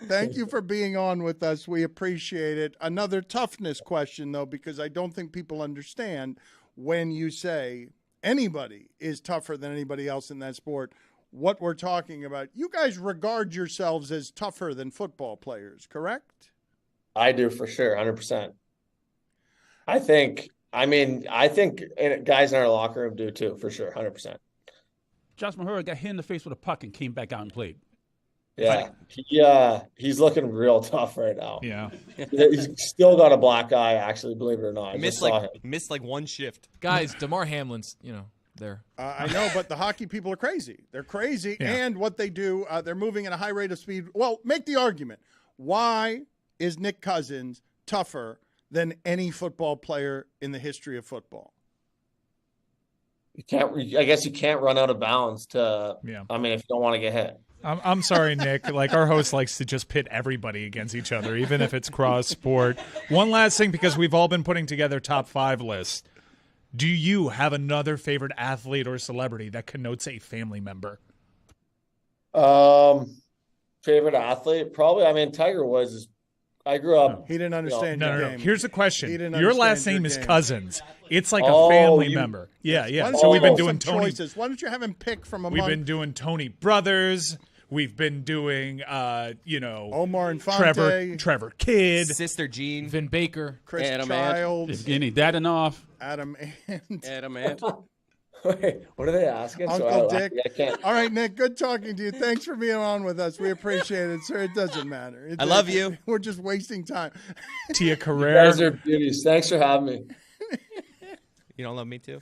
Thank you for being on with us. We appreciate it. Another toughness question, though, because I don't think people understand when you say anybody is tougher than anybody else in that sport, what we're talking about. You guys regard yourselves as tougher than football players, correct? I do for sure, 100%. I think guys in our locker room do too, for sure, 100%. Josh Mahura got hit in the face with a puck and came back out and played. Yeah, he's looking real tough right now. yeah. He's still got a black eye, actually, believe it or not. Missed like one shift. Guys, DeMar Hamlin's, there. I know, but the hockey people are crazy. They're crazy, Yeah. and what they do, they're moving at a high rate of speed. Well, make the argument. Why is Nick Cousins tougher than any football player in the history of football? I guess you can't run out of bounds if you don't want to get hit. I'm sorry, Nick. Like, our host likes to just pit everybody against each other, even if it's cross sport. One last thing, because we've all been putting together top 5 lists. Do you have another favorite athlete or celebrity that connotes a family member? Favorite athlete? Probably, Tiger Woods. I grew up. He didn't understand your game. Here's the question. Your understand last name your is game. Cousins. It's like a family member. Yeah. So we've been doing Tony. Choices. Why don't you have him pick from among? We've been doing Tony Brothers. We've been doing, Omar Infante, Trevor Kidd, Sister Jean, Vin Baker, Chris Adam Childs, Evgeny Dadonov, Adam Ant. Wait, what are they asking? Uncle Dick. I can't. All right, Nick, good talking to you. Thanks for being on with us. We appreciate it, sir. It doesn't matter. I love you. We're just wasting time. Tia You Carrere. guys are beauties. Thanks for having me. You don't love me too?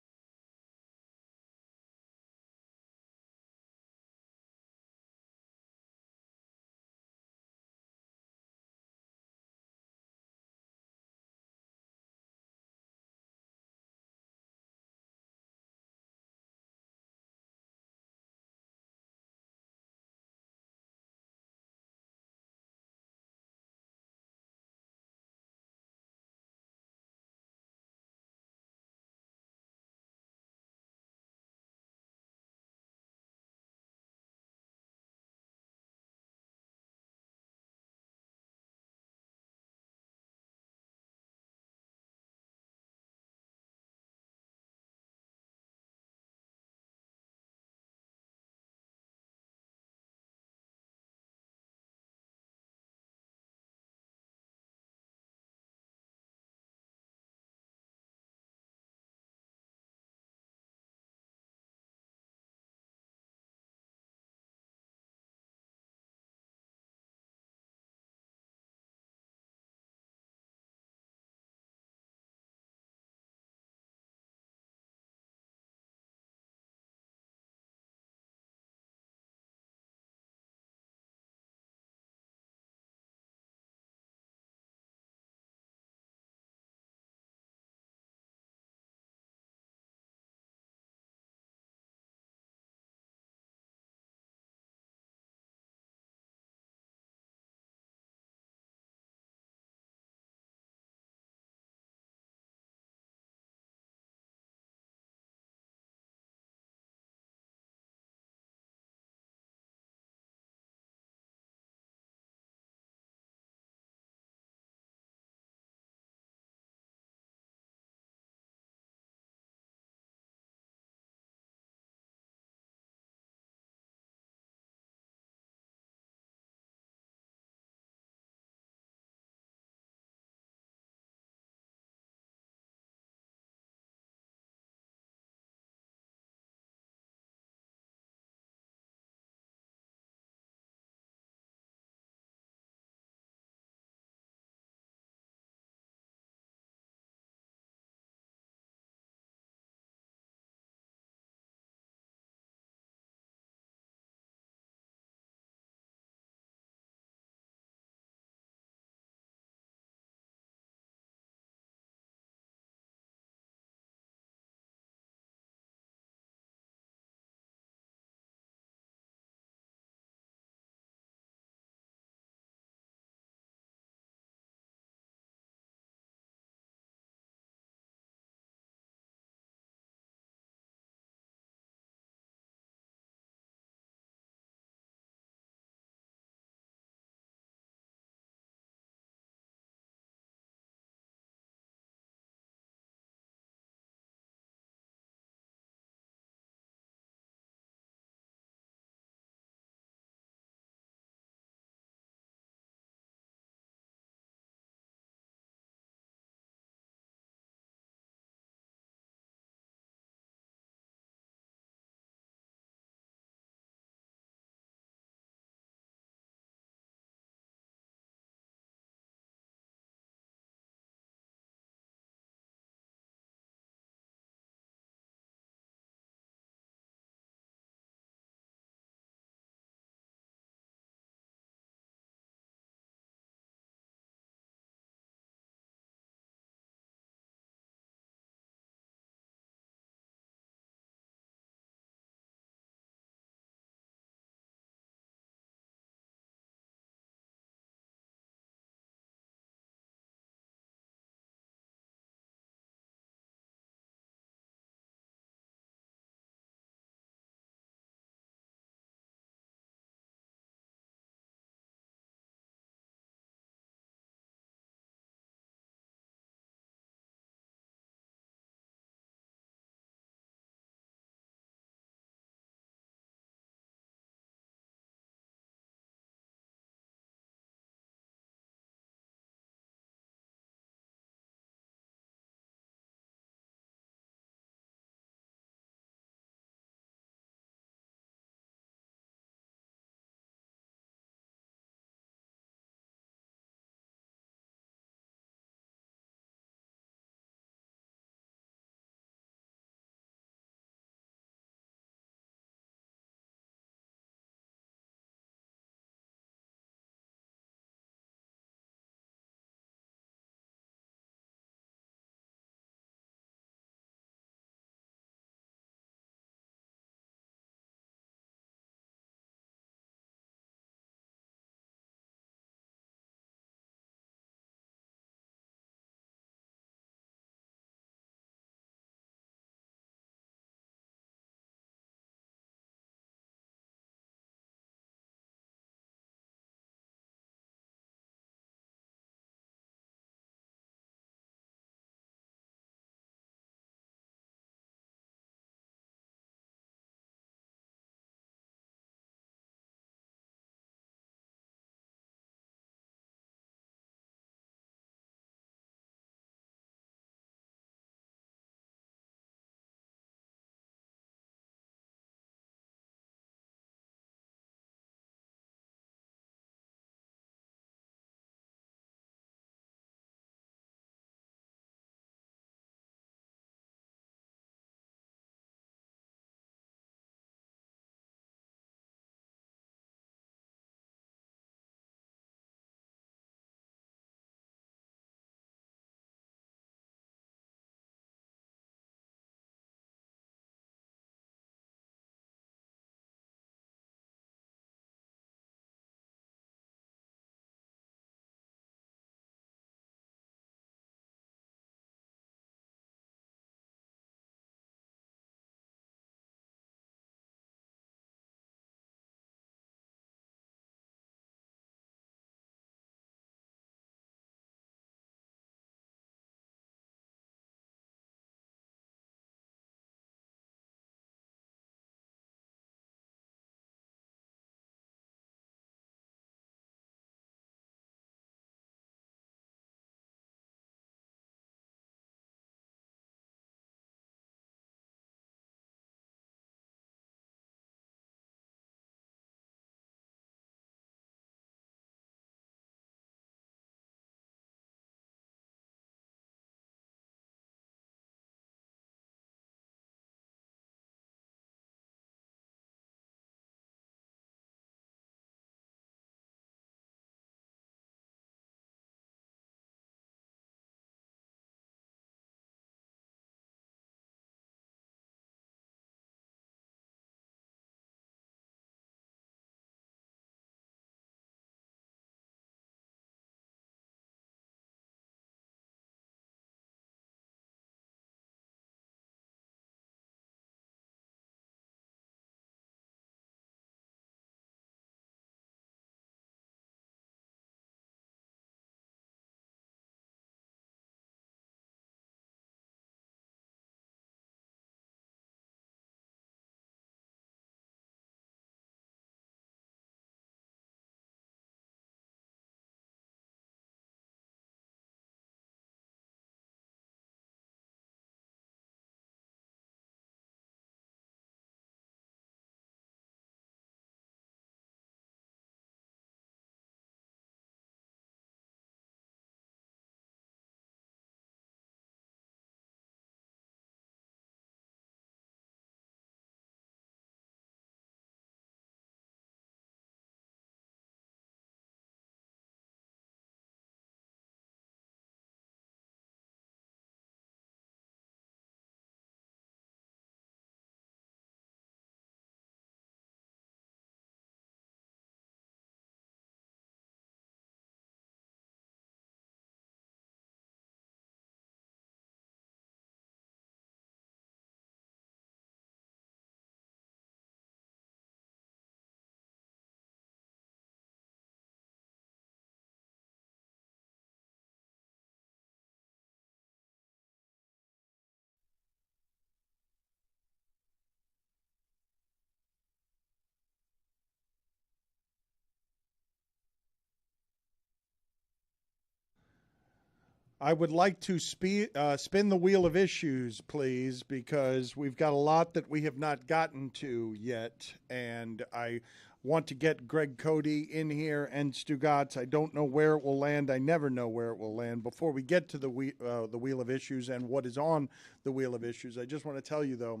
I would like to spin the wheel of issues, please, because we've got a lot that we have not gotten to yet, and I want to get Greg Cody in here and Stugotz. I don't know where it will land. I never know where it will land. Before we get to the wheel of issues and what is on the wheel of issues, I just want to tell you, though,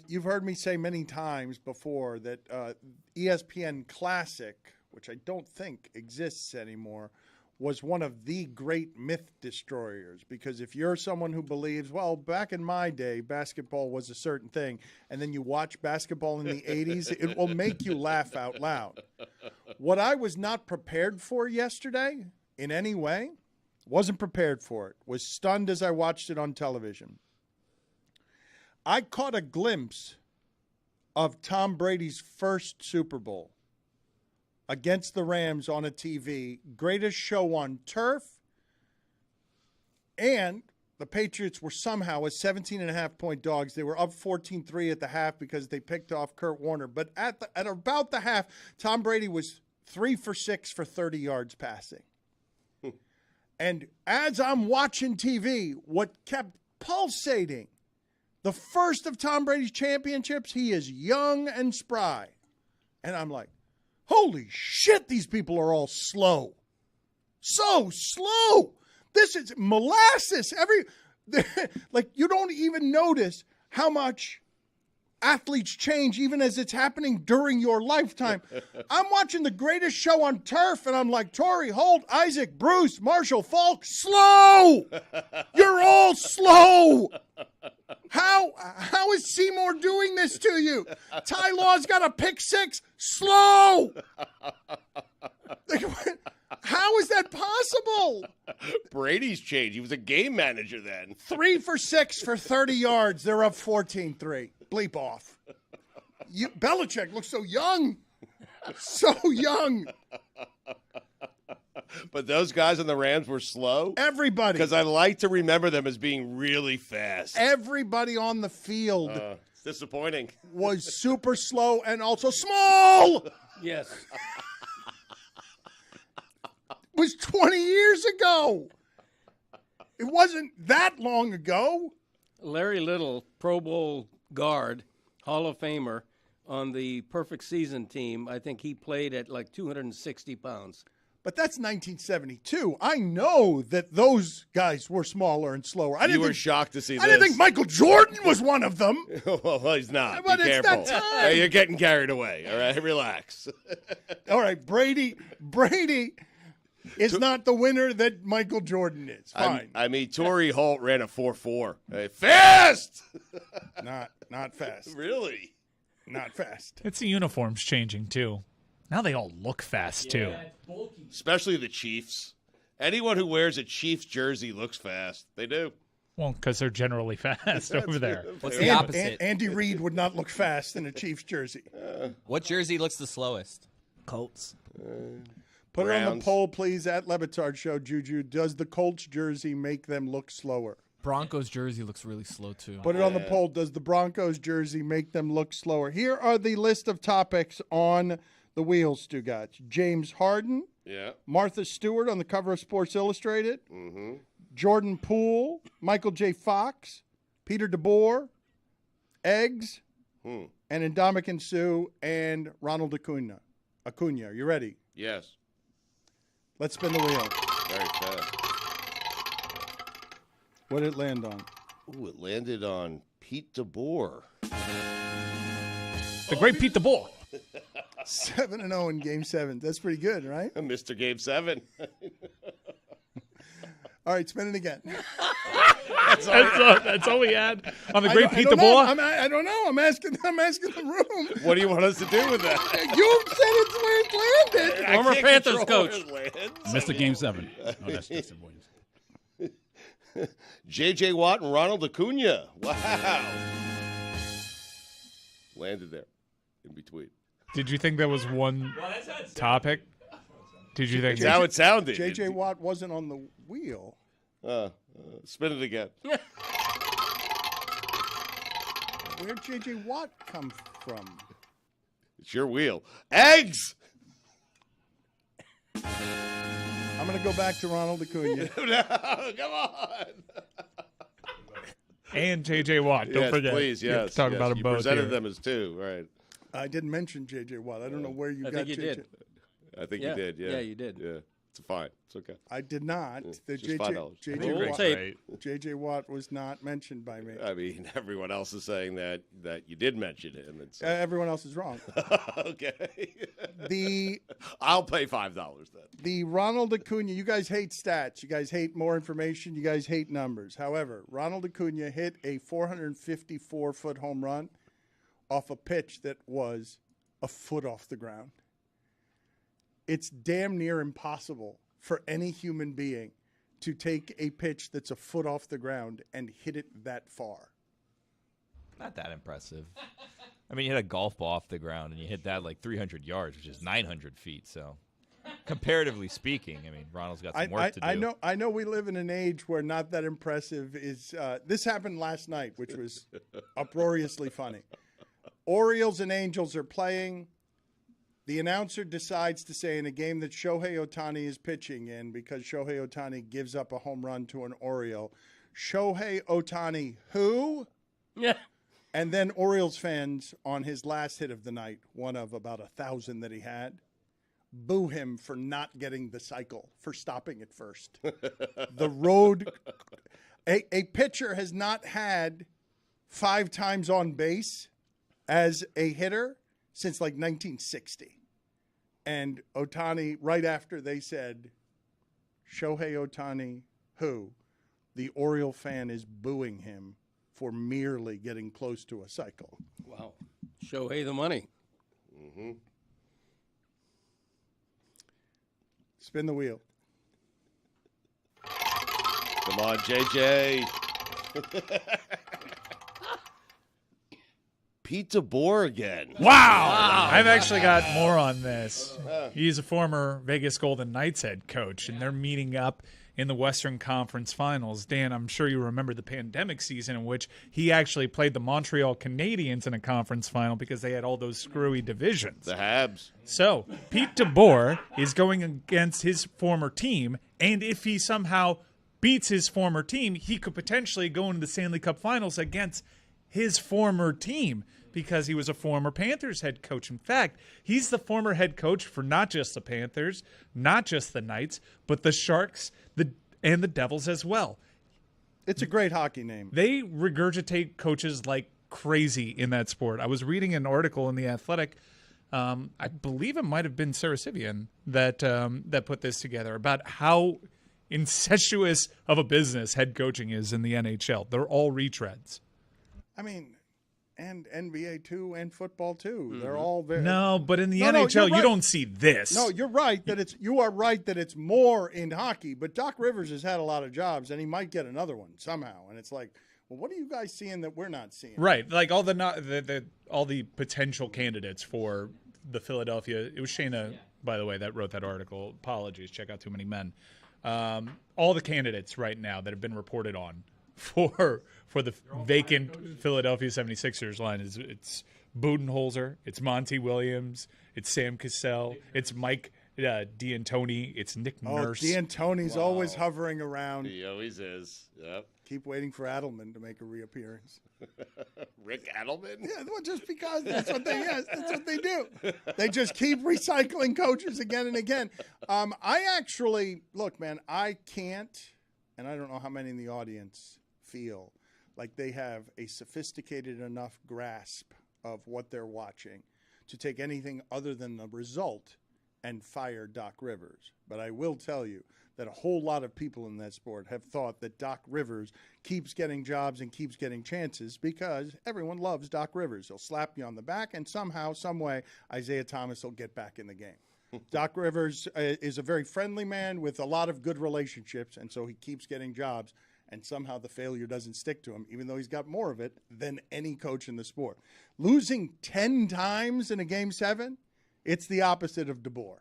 you've heard me say many times before that ESPN Classic, which I don't think exists anymore, was one of the great myth destroyers, because if you're someone who believes, well, back in my day, basketball was a certain thing, and then you watch basketball in the 80s, it will make you laugh out loud. What I was not prepared for yesterday in any way, wasn't prepared for it, was stunned as I watched it on television. I caught a glimpse of Tom Brady's first Super Bowl against the Rams on a TV, greatest show on turf, and the Patriots were somehow a 17.5-point dogs. They were up 14-3 at the half because they picked off Kurt Warner. But at about the half, Tom Brady was 3 for 6 for 30 yards passing. And as I'm watching TV, what kept pulsating, the first of Tom Brady's championships, he is young and spry. And I'm like, holy shit, these people are all slow. So slow. This is molasses. Like, you don't even notice how much athletes change even as it's happening during your lifetime. I'm watching the greatest show on turf, and I'm like, Torrey, Holt, Isaac, Bruce, Marshall, Falk, slow. You're all slow. How is Seymour doing this to you? Ty Law's got a pick six. Slow. How is that possible? Brady's changed. He was a game manager then. 3 for 6 for 30 yards. They're up 14-3. Bleep off. Belichick looks so young. So young. But those guys on the Rams were slow? Everybody. Because I like to remember them as being really fast. Everybody on the field it's disappointing. Was super slow and also small. Yes. It was 20 years ago. It wasn't that long ago. Larry Little, Pro Bowl guard, Hall of Famer on the Perfect Season team. I think he played at like 260 pounds. But that's 1972. I know that those guys were smaller and slower. You were shocked to see this. I didn't think Michael Jordan was one of them. Well, he's not. But Be it's careful. that time. Hey, you're getting carried away. All right, relax. All right, Brady is not the winner that Michael Jordan is. Fine. I mean, Torrey Holt ran a 4.4. Hey, fast! Not fast. Really? Not fast. It's the uniforms changing, too. Now they all look fast, too. Especially the Chiefs. Anyone who wears a Chiefs jersey looks fast. They do. Well, because they're generally fast over there. What's the opposite? Andy Reid would not look fast in a Chiefs jersey. What jersey looks the slowest? Colts. Put it on the Browns. poll, please, at Le Batard Show, Juju. Does the Colts jersey make them look slower? Broncos jersey looks really slow, too. Put it on the poll. Does the Broncos jersey make them look slower? Here are the list of topics on the wheels, Stugotz. James Harden. Yeah. Martha Stewart on the cover of Sports Illustrated. Mm-hmm. Jordan Poole. Michael J. Fox. Peter DeBoer. Eggs. And Ndamukong Suh. And Ronald Acuna. Are you ready? Yes. Let's spin the wheel. Very fast. What did it land on? Ooh, it landed on Pete DeBoer. The great Pete DeBoer. 7-0 in Game 7. That's pretty good, right? Mr. Game 7. All right, spin it again. That's all we had on the great Pete DeBoer. I don't know. I'm asking the room. What do you want us to do with that? You said it's where it landed. Former Panthers coach. Mr. Game 7. Oh, that's Justin Williams. J.J. Watt and Ronald Acuna. Wow. Landed there in between. Did you think that was one topic? Did you think That's how it sounded. J.J. Watt wasn't on the wheel. Spin it again. Where'd J.J. Watt come from? It's your wheel. Eggs! I'm going to go back to Ronald Acuna. No, come on. And J.J. Watt. Don't Yes, forget. please, You have yes. to talk yes. about them You both. presented here. them as two, right? I didn't mention J.J. Watt. I don't know where you I got think you J.J. did. I think Yeah. you did. Yeah. Yeah, you did. Yeah. It's fine. It's okay. I did not. The just $5. Roll Watt, tape. J.J. Watt was not mentioned by me. I mean, everyone else is saying that you did mention him. And so. Everyone else is wrong. Okay. The I'll pay $5 then. the Ronald Acuna, you guys hate stats. You guys hate more information. You guys hate numbers. However, Ronald Acuna hit a 454-foot home run off a pitch that was a foot off the ground. It's damn near impossible for any human being to take a pitch that's a foot off the ground and hit it that far. Not that impressive. I mean, you hit a golf ball off the ground and you hit that like 300 yards, which is 900 feet. So, comparatively speaking, I mean, Ronald's got some work to do. I know we live in an age where not that impressive is. This happened last night, which was uproariously funny. Orioles and Angels are playing. The announcer decides to say in a game that Shohei Ohtani is pitching in, because Shohei Ohtani gives up a home run to an Oriole, Shohei Ohtani who? Yeah. And then Orioles fans on his last hit of the night, one of about 1,000 that he had, boo him for not getting the cycle, for stopping it first. The road, a pitcher has not had 5 times on base as a hitter since like 1960. And Ohtani, right after they said, Shohei Ohtani, who? The Oriole fan is booing him for merely getting close to a cycle. Wow. Shohei the money. Mm-hmm. Spin the wheel. Come on, JJ. Pete DeBoer again. Wow. I've actually got more on this. He's a former Vegas Golden Knights head coach, and they're meeting up in the Western Conference Finals. Dan, I'm sure you remember the pandemic season in which he actually played the Montreal Canadiens in a conference final because they had all those screwy divisions. The Habs. So Pete DeBoer is going against his former team, and if he somehow beats his former team, he could potentially go into the Stanley Cup Finals against his former team, because he was a former Panthers head coach. In fact, he's the former head coach for not just the Panthers, not just the Knights, but the Sharks and the Devils as well. It's a great hockey name. They regurgitate coaches like crazy in that sport. I was reading an article in The Athletic. I believe it might have been Sarah Sivian that put this together about how incestuous of a business head coaching is in the NHL. They're all retreads. I mean, and NBA too, and football too. They're all very No, but in the NHL, you don't see this. No, you're right that you are right that it's more in hockey. But Doc Rivers has had a lot of jobs, and he might get another one somehow. And it's like, well, what are you guys seeing that we're not seeing? Right, like all the potential candidates for the Philadelphia. It was Shayna, by the way, that wrote that article. Apologies, check out Too Many Men. All the candidates right now that have been reported on for the vacant Philadelphia 76ers line it's Budenholzer, it's Monty Williams, it's Sam Cassell, it's Mike D'Antoni, it's Nick Nurse. D'Antoni's always hovering around. He always is. Yep. Keep waiting for Adelman to make a reappearance. Rick Adelman? Yeah, well, just because that's what they do. They just keep recycling coaches again and again. I actually, look, man, I can't, and I don't know how many in the audience feel like they have a sophisticated enough grasp of what they're watching to take anything other than the result and fire Doc Rivers. But I will tell you that a whole lot of people in that sport have thought that Doc Rivers keeps getting jobs and keeps getting chances because everyone loves Doc Rivers. He'll slap you on the back, and somehow, some way, Isaiah Thomas will get back in the game. Doc Rivers is a very friendly man with a lot of good relationships, and so he keeps getting jobs, and somehow the failure doesn't stick to him, even though he's got more of it than any coach in the sport. Losing 10 times in a Game 7, it's the opposite of DeBoer.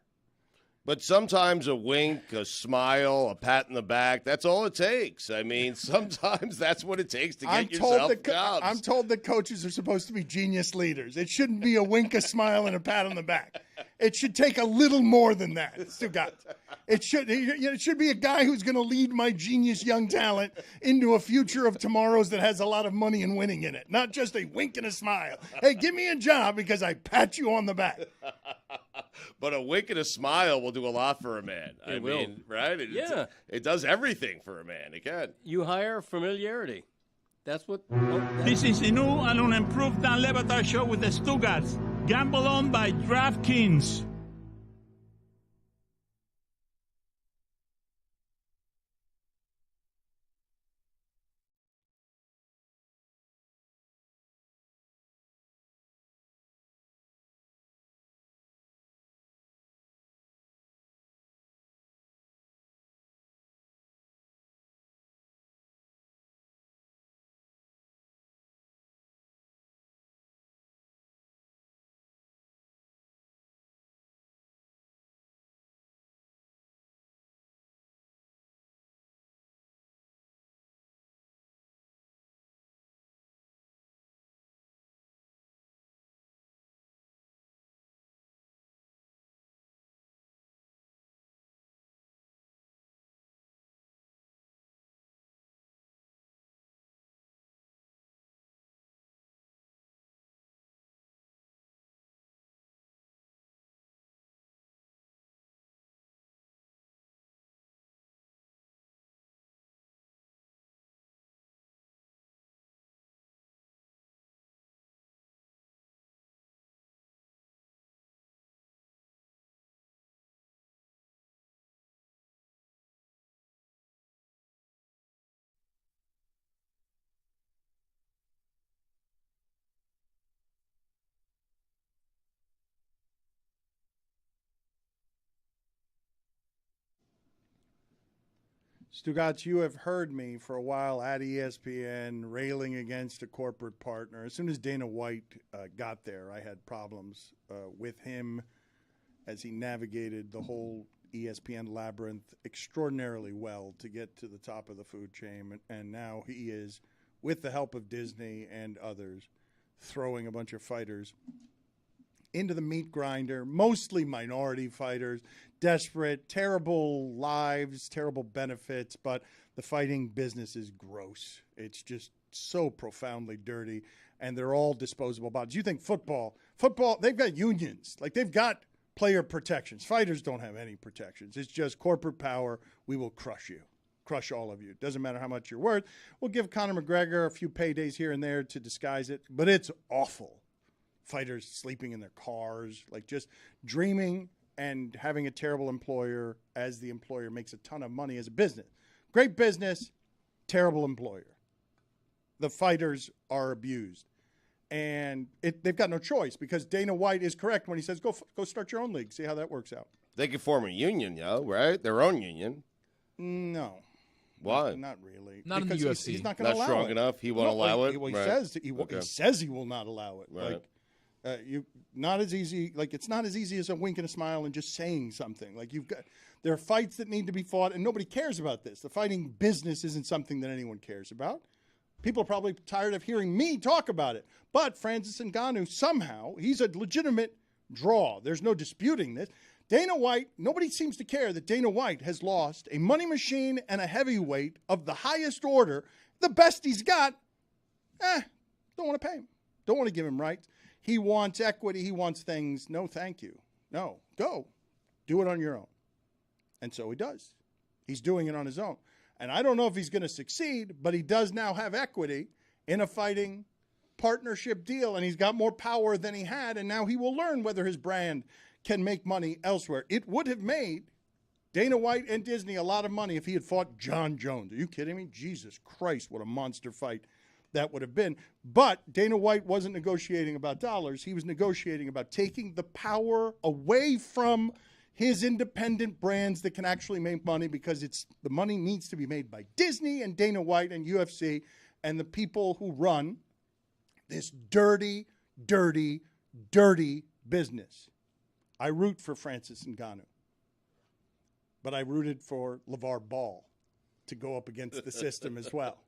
But sometimes a wink, a smile, a pat in the back, that's all it takes. I mean, sometimes that's what it takes to get yourself jobs. I'm told that coaches are supposed to be genius leaders. It shouldn't be a wink, a smile, and a pat on the back. It should take a little more than that, Stugotz. It should be a guy who's going to lead my genius young talent into a future of tomorrows that has a lot of money and winning in it, not just a wink and a smile. Hey, give me a job because I pat you on the back. But a wink and a smile will do a lot for a man. I mean, right? It does everything for a man. It can. You hire familiarity. That's what. This is the new and unimproved Dan Le Batard Show with the Stugotz. Gamble on by DraftKings. Stugotz, you have heard me for a while at ESPN railing against a corporate partner. As soon as Dana White got there, I had problems with him as he navigated the whole ESPN labyrinth extraordinarily well to get to the top of the food chain. And now he is, with the help of Disney and others, throwing a bunch of fighters into the meat grinder, mostly minority fighters, desperate, terrible lives, terrible benefits, but the fighting business is gross. It's just so profoundly dirty, and they're all disposable bodies. You think football, they've got unions. Like, they've got player protections. Fighters don't have any protections. It's just corporate power. We will crush you. Crush all of you. Doesn't matter how much you're worth. We'll give Conor McGregor a few paydays here and there to disguise it, but it's awful. Fighters sleeping in their cars, like just dreaming and having a terrible employer as the employer makes a ton of money as a business. Great business, terrible employer. The fighters are abused. And they've got no choice because Dana White is correct when he says, go start your own league. See how that works out. They could form a union, right? Their own union. No. Why? Not really. Not because in the UFC. He's not going to allow it. Not strong enough? He won't allow it? He Right. says he will not allow it. Right. Not as easy. Like, it's not as easy as a wink and a smile and just saying something. Like, there are fights that need to be fought, and nobody cares about this. The fighting business isn't something that anyone cares about. People are probably tired of hearing me talk about it. But Francis Ngannou, somehow, he's a legitimate draw. There's no disputing this. Dana White, nobody seems to care that Dana White has lost a money machine and a heavyweight of the highest order. The best he's got, don't want to pay him. Don't want to give him rights. He wants equity. He wants things. No, thank you. No, go. Do it on your own. And so he does. He's doing it on his own. And I don't know if he's going to succeed, but he does now have equity in a fighting partnership deal, and he's got more power than he had, and now he will learn whether his brand can make money elsewhere. It would have made Dana White and Disney a lot of money if he had fought John Jones. Are you kidding me? Jesus Christ, what a monster fight that would have been. But Dana White wasn't negotiating about dollars. He was negotiating about taking the power away from his independent brands that can actually make money, because the money needs to be made by Disney and Dana White and UFC and the people who run this dirty, dirty, dirty business. I root for Francis Ngannou. but I rooted for LeVar Ball to go up against the system as well.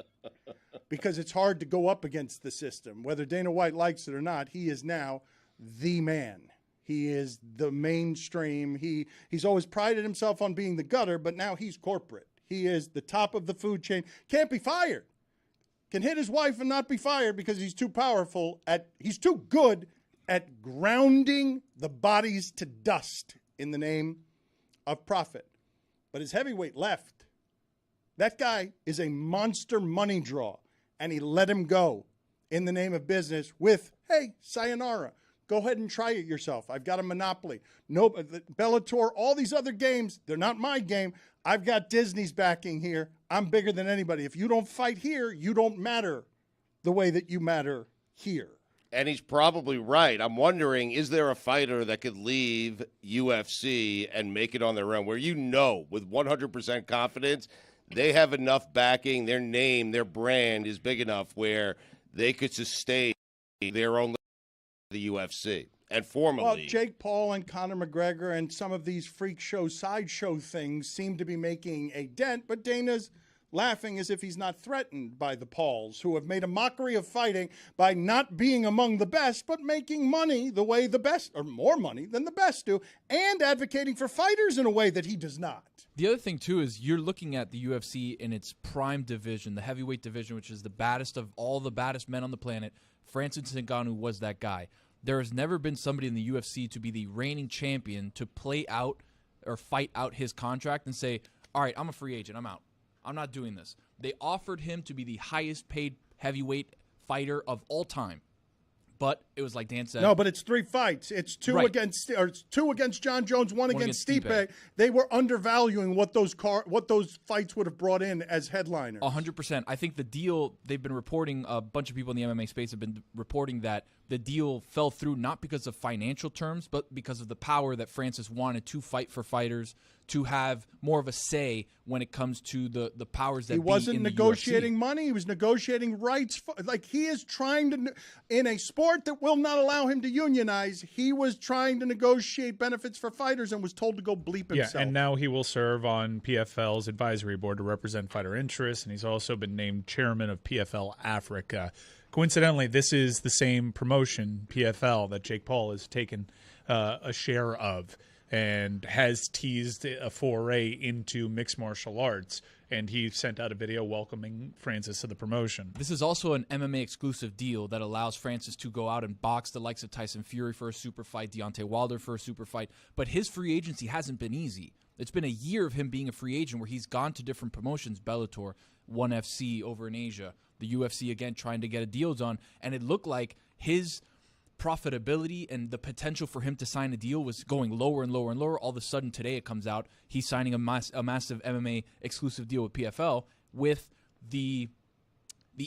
Because it's hard to go up against the system. Whether Dana White likes it or not, he is now the man. He is the mainstream. He's always prided himself on being the gutter, but now he's corporate. He is the top of the food chain. Can't be fired. Can hit his wife and not be fired because he's too powerful. He's too good at grounding the bodies to dust in the name of profit. But his heavyweight left. That guy is a monster money draw, and he let him go in the name of business with, hey, sayonara. Go ahead and try it yourself. I've got a monopoly. No, Bellator, all these other games, they're not my game. I've got Disney's backing here. I'm bigger than anybody. If you don't fight here, you don't matter the way that you matter here. And he's probably right. I'm wondering, is there a fighter that could leave UFC and make it on their own, where you know with 100% confidence they have enough backing, their name, their brand is big enough where they could sustain their own the UFC and formally. Well, Jake Paul and Conor McGregor and some of these freak show, sideshow things seem to be making a dent, but Dana's laughing as if he's not threatened by the Pauls, who have made a mockery of fighting by not being among the best, but making money the way the best, or more money than the best do, and advocating for fighters in a way that he does not. The other thing, too, is you're looking at the UFC in its prime division, the heavyweight division, which is the baddest of all the baddest men on the planet. Francis Ngannou was that guy. There has never been somebody in the UFC to be the reigning champion to play out or fight out his contract and say, all right, I'm a free agent. I'm out. I'm not doing this. They offered him to be the highest paid heavyweight fighter of all time. But it was like Dan said. No, but it's 3 fights. It's two Right. against John Jones, one against Stipe. Stipe. They were undervaluing what those fights would have brought in as headliners. 100%. I think the deal, they've been reporting, a bunch of people in the MMA space have been reporting that the deal fell through not because of financial terms, but because of the power that Francis wanted to fight for fighters, to have more of a say when it comes to the powers that he be wasn't in the negotiating UFC. money. He was negotiating rights. Like, he is trying to, in a sport that will not allow him to unionize, he was trying to negotiate benefits for fighters and was told to go bleep himself. Yeah, and now he will serve on PFL's advisory board to represent fighter interests, and he's also been named chairman of PFL Africa. Coincidentally, this is the same promotion, PFL, that Jake Paul has taken a share of and has teased a foray into mixed martial arts. And he sent out a video welcoming Francis to the promotion. This is also an MMA exclusive deal that allows Francis to go out and box the likes of Tyson Fury for a super fight, Deontay Wilder for a super fight. But his free agency hasn't been easy. It's been a year of him being a free agent where he's gone to different promotions, Bellator, ONE FC over in Asia, the UFC again trying to get a deal done. And it looked like his profitability and the potential for him to sign a deal was going lower and lower and lower. All of a sudden today it comes out he's signing a massive MMA exclusive deal with PFL with the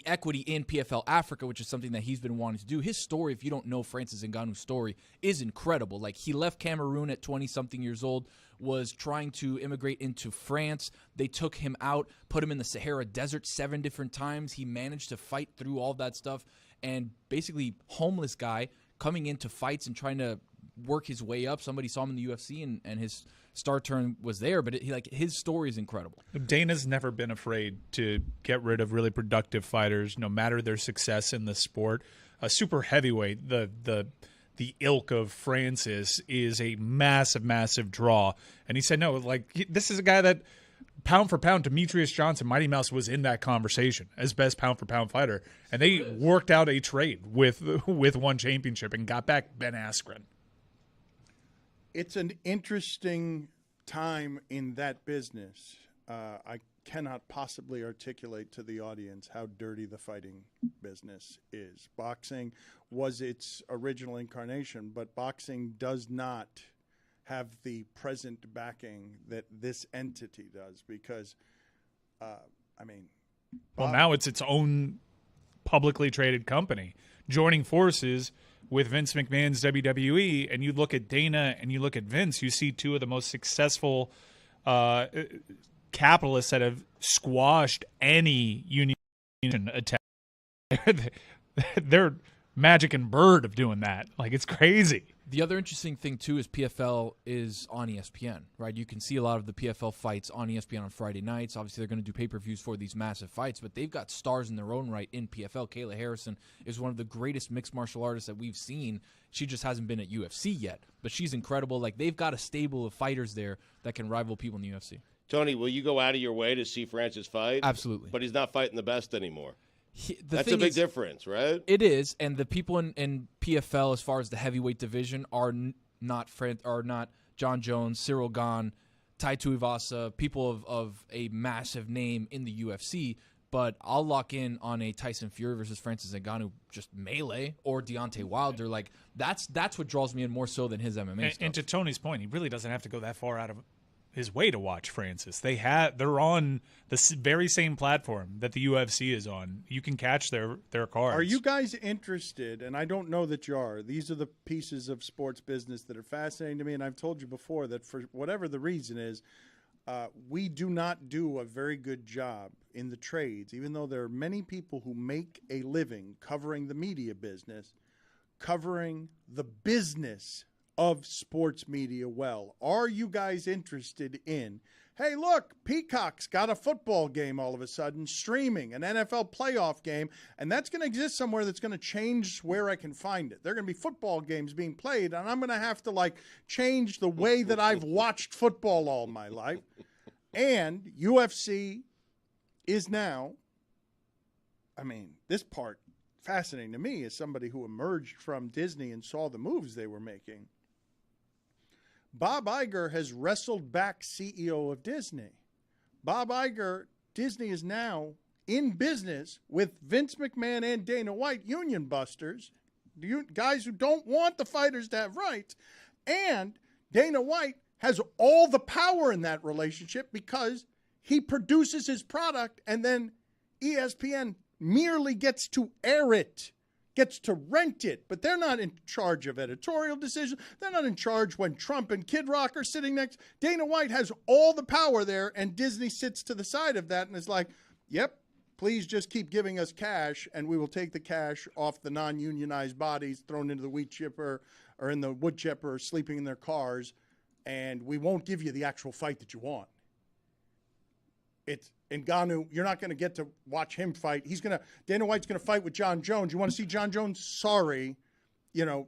equity in PFL Africa, which is something that he's been wanting to do. His story, if you don't know Francis Ngannou's story, is incredible. Like, he left Cameroon at 20-something years old, was trying to immigrate into France. They took him out, put him in the Sahara Desert 7 different times. He managed to fight through all that stuff, and basically homeless guy coming into fights and trying to work his way up. Somebody saw him in the UFC, and his star turn was there, but his story is incredible. Dana's never been afraid to get rid of really productive fighters, no matter their success in the sport. A super heavyweight, the ilk of Francis, is a massive, massive draw. And he said, no, this is a guy that, pound for pound, Demetrius Johnson, Mighty Mouse, was in that conversation as best pound for pound fighter. And they worked out a trade with one championship and got back Ben Askren. It's an interesting time in that business. I cannot possibly articulate to the audience how dirty the fighting business is. Boxing was its original incarnation, but boxing does not have the present backing that this entity does because, now it's its own publicly traded company joining forces with Vince McMahon's WWE, and you look at Dana and you look at Vince, you see two of the most successful capitalists that have squashed any union attack. They're Magic and Bird of doing that. Like, it's crazy. The other interesting thing, too, is PFL is on ESPN, right? You can see a lot of the PFL fights on ESPN on Friday nights. Obviously, they're going to do pay-per-views for these massive fights, but they've got stars in their own right in PFL. Kayla Harrison is one of the greatest mixed martial artists that we've seen. She just hasn't been at UFC yet, but she's incredible. Like, they've got a stable of fighters there that can rival people in the UFC. Tony, will you go out of your way to see Francis fight? Absolutely. But he's not fighting the best anymore. That's a big difference, right? It is, and the people in PFL, as far as the heavyweight division, are not John Jones, Cyril Gane, Tai Tuivasa, people of a massive name in the UFC. But I'll lock in on a Tyson Fury versus Francis Ngannou just melee, or Deontay Wilder. Like that's what draws me in more so than his MMA stuff. And to Tony's point, he really doesn't have to go that far out of his way to watch Francis. They're on the very same platform that the UFC is on. You can catch their cards. Are you guys interested? And I don't know that you are. These are the pieces of sports business that are fascinating to me. And I've told you before that for whatever the reason is, we do not do a very good job in the trades, even though there are many people who make a living covering the media business, covering the business of sports media well. Are you guys interested in, hey, look, Peacock's got a football game all of a sudden streaming, an NFL playoff game, and that's going to exist somewhere that's going to change where I can find it. There are going to be football games being played, and I'm going to have to, change the way that I've watched football all my life. And UFC is now, this part fascinating to me as somebody who emerged from Disney and saw the moves they were making. Bob Iger has wrestled back CEO of Disney. Bob Iger, Disney is now in business with Vince McMahon and Dana White, union busters, guys who don't want the fighters to have rights. And Dana White has all the power in that relationship because he produces his product and then ESPN merely gets to air it, gets to rent it, but they're not in charge of editorial decisions. They're not in charge when Trump and Kid Rock are sitting next. Dana White has all the power there, and Disney sits to the side of that and is like, yep, please just keep giving us cash, and we will take the cash off the non-unionized bodies thrown into the wheat chipper or in the wood chipper or sleeping in their cars, and we won't give you the actual fight that you want. It's Ngannou, you're not going to get to watch him fight. Dana White's going to fight with John Jones. You want to see John Jones? Sorry.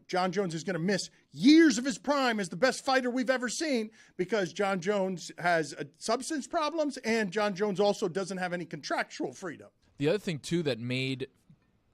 John Jones is going to miss years of his prime as the best fighter we've ever seen because John Jones has substance problems and John Jones also doesn't have any contractual freedom. The other thing, too, that made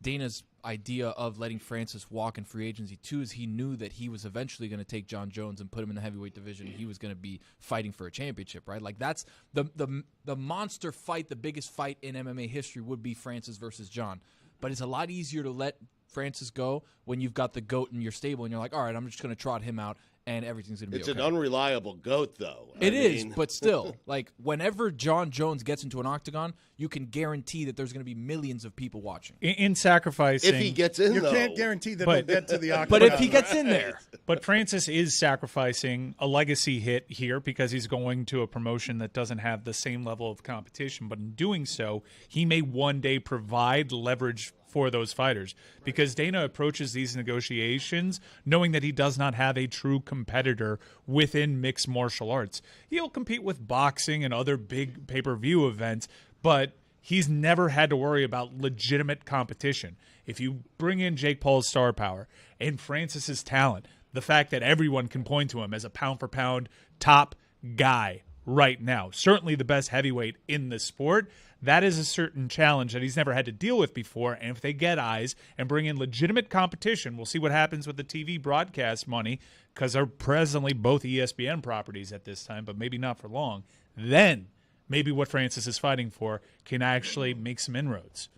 Dana's idea of letting Francis walk in free agency, too, is he knew that he was eventually going to take John Jones and put him in the heavyweight division. He was going to be fighting for a championship, right? Like, that's the monster fight, the biggest fight in MMA history would be Francis versus John. But it's a lot easier to let Francis go when you've got the GOAT in your stable and you're like, all right, I'm just going to trot him out and everything's going to be okay. It's an unreliable GOAT, though. It is, but still, whenever John Jones gets into an octagon, you can guarantee that there's going to be millions of people watching. In sacrificing. If he gets in, you though. can't guarantee that he'll get to the octagon. But if he gets in there. But Francis is sacrificing a legacy hit here because he's going to a promotion that doesn't have the same level of competition. But in doing so, he may one day provide leverage for those fighters because Dana approaches these negotiations knowing that he does not have a true competitor within mixed martial arts. He'll compete with boxing and other big pay-per-view events, but he's never had to worry about legitimate competition. If you bring in Jake Paul's star power and Francis's talent, the fact that everyone can point to him as a pound-for-pound top guy right now, certainly the best heavyweight in the sport, that is a certain challenge that he's never had to deal with before. And if they get eyes and bring in legitimate competition, we'll see what happens with the TV broadcast money because they're presently both ESPN properties at this time, but maybe not for long. Then maybe what Francis is fighting for can actually make some inroads.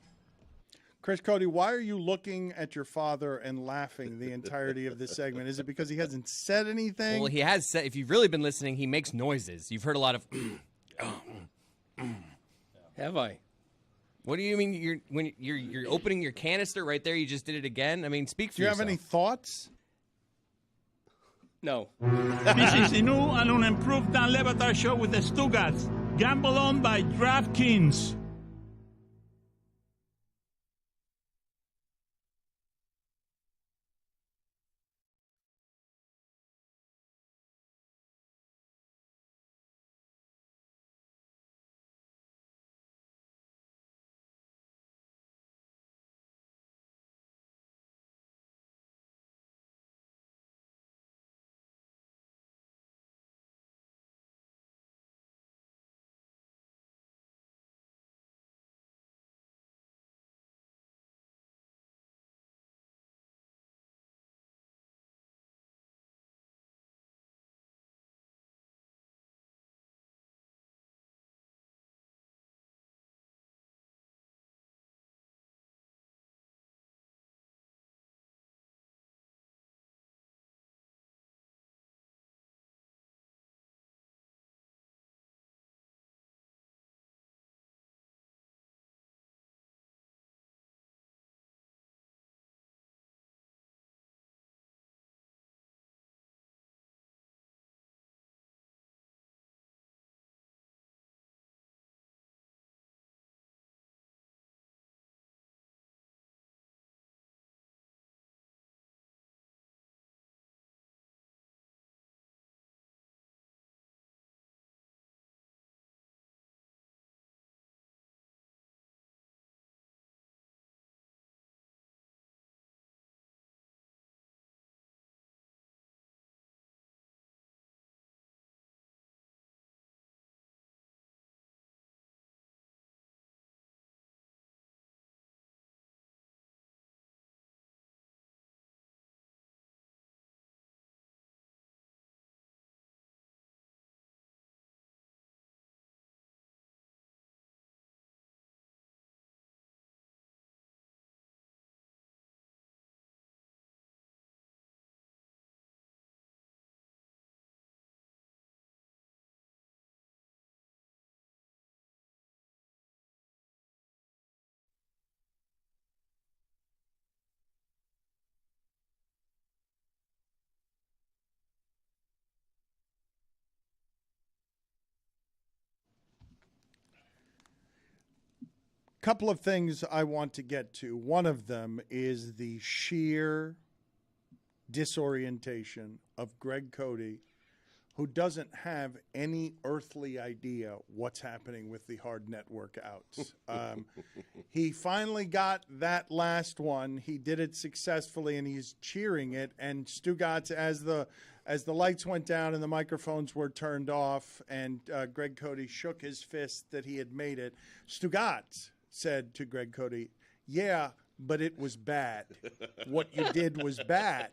Chris Cody, why are you looking at your father and laughing the entirety of this segment? Is it because he hasn't said anything? Well, he has said, if you've really been listening, he makes noises. You've heard a lot of Have I? What do you mean? When you're opening your canister right there? You just did it again. I mean, speak for yourself. Do you have any thoughts? No. This is the new and unimproved Dan Le Batard Show with the Stugotz. Gamble on by DraftKings. couple of things I want to get to. One of them is the sheer disorientation of Greg Cody, who doesn't have any earthly idea what's happening with the hard net workouts. He finally got that last one. He did it successfully, and he's cheering it. And Stugotz, as the lights went down and the microphones were turned off, and Greg Cody shook his fist that he had made it, Stugotz said to Greg Cody, "Yeah, but it was bad. What you did was bad."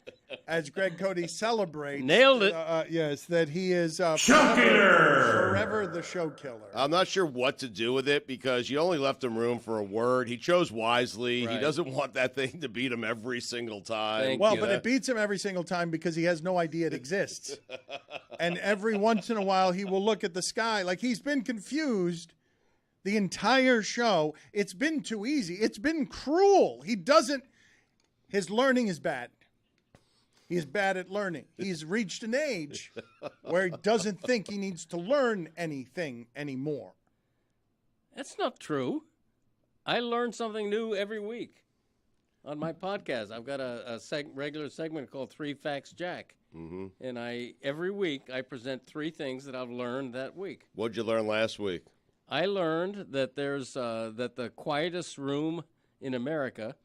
As Greg Cody celebrates. Nailed it. Yes, that he is forever the show killer. I'm not sure what to do with it because you only left him room for a word. He chose wisely. Right. He doesn't want that thing to beat him every single time. But it beats him every single time because he has no idea it exists. And every once in a while he will look at the sky like he's been confused the entire show. It's been too easy. It's been cruel. His learning is bad. He's bad at learning. He's reached an age where he doesn't think he needs to learn anything anymore. That's not true. I learn something new every week on my podcast. I've got a regular segment called 3 Facts Jack. Mm-hmm. And every week I present 3 things that I've learned that week. What'd you learn last week? I learned that there's that the quietest room in America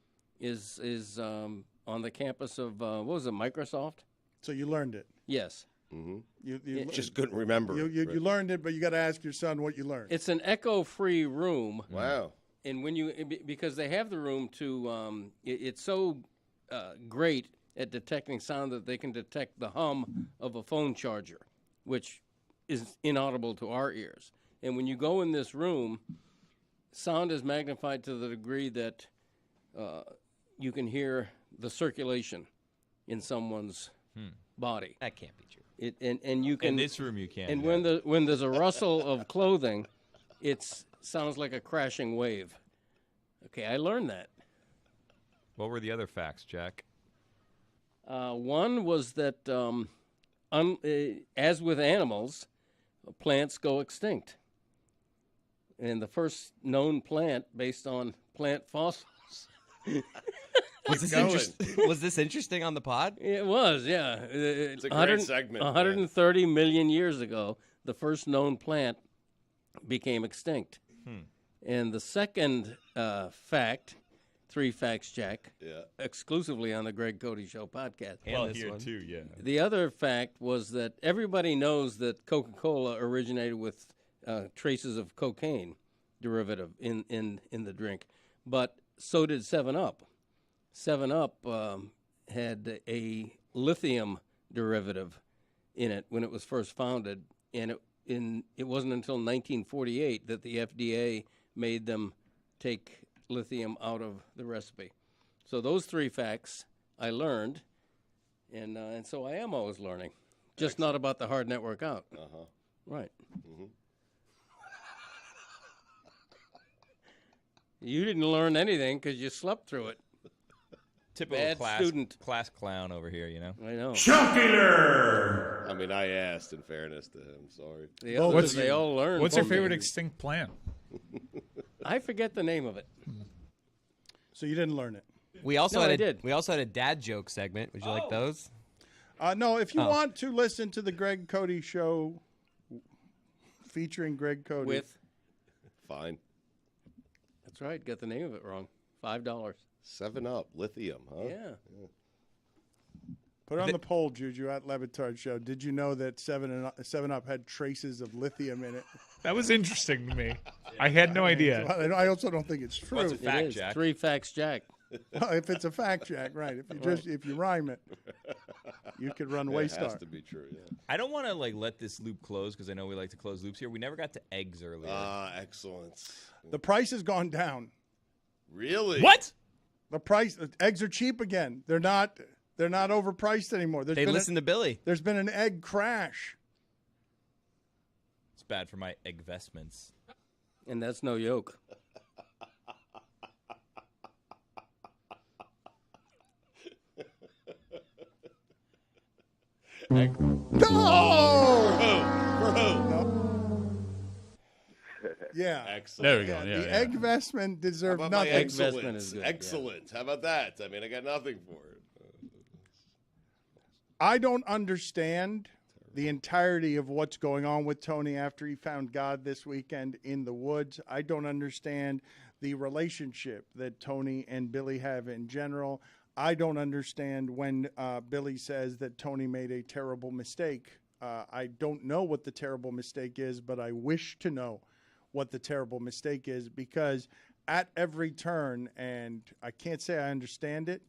is on the campus of what was it, Microsoft? So you learned it. Yes. Mm-hmm. You just couldn't remember. You learned it, but you got to ask your son what you learned. It's an echo-free room. Wow. And because they have the room to, it's so great at detecting sound that they can detect the hum of a phone charger, which is inaudible to our ears. And when you go in this room, sound is magnified to the degree that you can hear the circulation in someone's body. That can't be true. And you can in this room you can't. And when there's a rustle of clothing, it sounds like a crashing wave. Okay, I learned that. What were the other facts, Jack? One was that as with animals, plants go extinct. And the first known plant based on plant fossils. Was this interesting on the pod? It was, yeah. It's a great segment. 130 million years ago, the first known plant became extinct. And the second fact, 3 Facts Jack, exclusively on the Greg Cody Show podcast. Well, here too, yeah. The other fact was that everybody knows that Coca-Cola originated with traces of cocaine derivative in the drink, but so did 7-Up. 7-Up had a lithium derivative in it when it was first founded, and it wasn't until 1948 that the FDA made them take lithium out of the recipe. So those 3 facts I learned, and so I am always learning, just not about the hard network out. Right. Mm-hmm. You didn't learn anything because you slept through it. Typical Bad student. Class clown over here, you know? I know. Shockiller! I mean, I asked in fairness to him. Sorry. The others, they all learned. What's your favorite extinct plant? I forget the name of it. So you didn't learn it. We also I did. We also had a dad joke segment. Would you like those? No, if you want to listen to the Greg Cody Show featuring Greg Cody. With? Fine. That's right. Got the name of it wrong. $5. 7-Up, lithium, huh? Yeah. Put on the poll, Juju, at Le Batard Show. Did you know that 7-Up had traces of lithium in it? That was interesting to me. I had no idea. I also don't think it's true. What's a fact, It is. Jack? 3 Facts Jack. Well, if it's a fact, Jack, right? If you rhyme it, you could run It Waystar. has to be true, yeah. I don't want to let this loop close because I know we like to close loops here. We never got to eggs earlier. Excellent. The price has gone down. Really? What? The eggs are cheap again. They're not overpriced anymore. They listen to Billy. There's been an egg crash. It's bad for my egg vestments. And that's no yoke. No! For who? Yeah, Yeah. Excellent. There we go. Yeah, Yeah, the yeah. egg vestment How deserved about my nothing. Investment is excellent? good, yeah. Excellent. How about that? I mean, I got nothing for it. I don't understand the entirety of what's going on with Tony after he found God this weekend in the woods. I don't understand the relationship that Tony and Billy have in general. I don't understand when Billy says that Tony made a terrible mistake. I don't know what the terrible mistake is, but I wish to know what the terrible mistake is, because at every turn, and I can't say I understand it,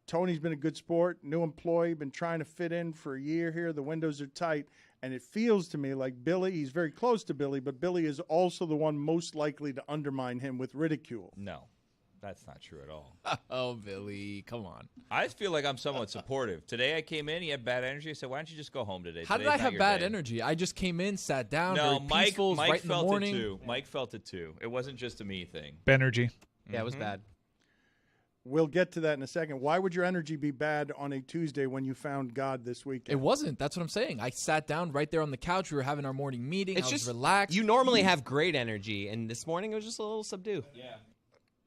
Tony's been a good sport, new employee, been trying to fit in for a year here. The windows are tight, and it feels to me like Billy, he's very close to Billy, but Billy is also the one most likely to undermine him with ridicule. No, that's not true at all. Oh, Billy, come on. I feel like I'm somewhat supportive. Today I came in, he had bad energy. I said, why don't you just go home today? How did Today's I not have your bad day. energy? I just came in, sat down, No, very Mike, peaceful, Mike right in the felt morning. it too. Mike felt it too. It wasn't just a me thing. Benergy. Yeah, it was bad. We'll get to that in a second. Why would your energy be bad on a Tuesday when you found God this weekend? It wasn't. That's what I'm saying. I sat down right there on the couch. We were having our morning meeting. It's I was just relaxed. You normally have great energy, and this morning it was just a little subdued. Yeah.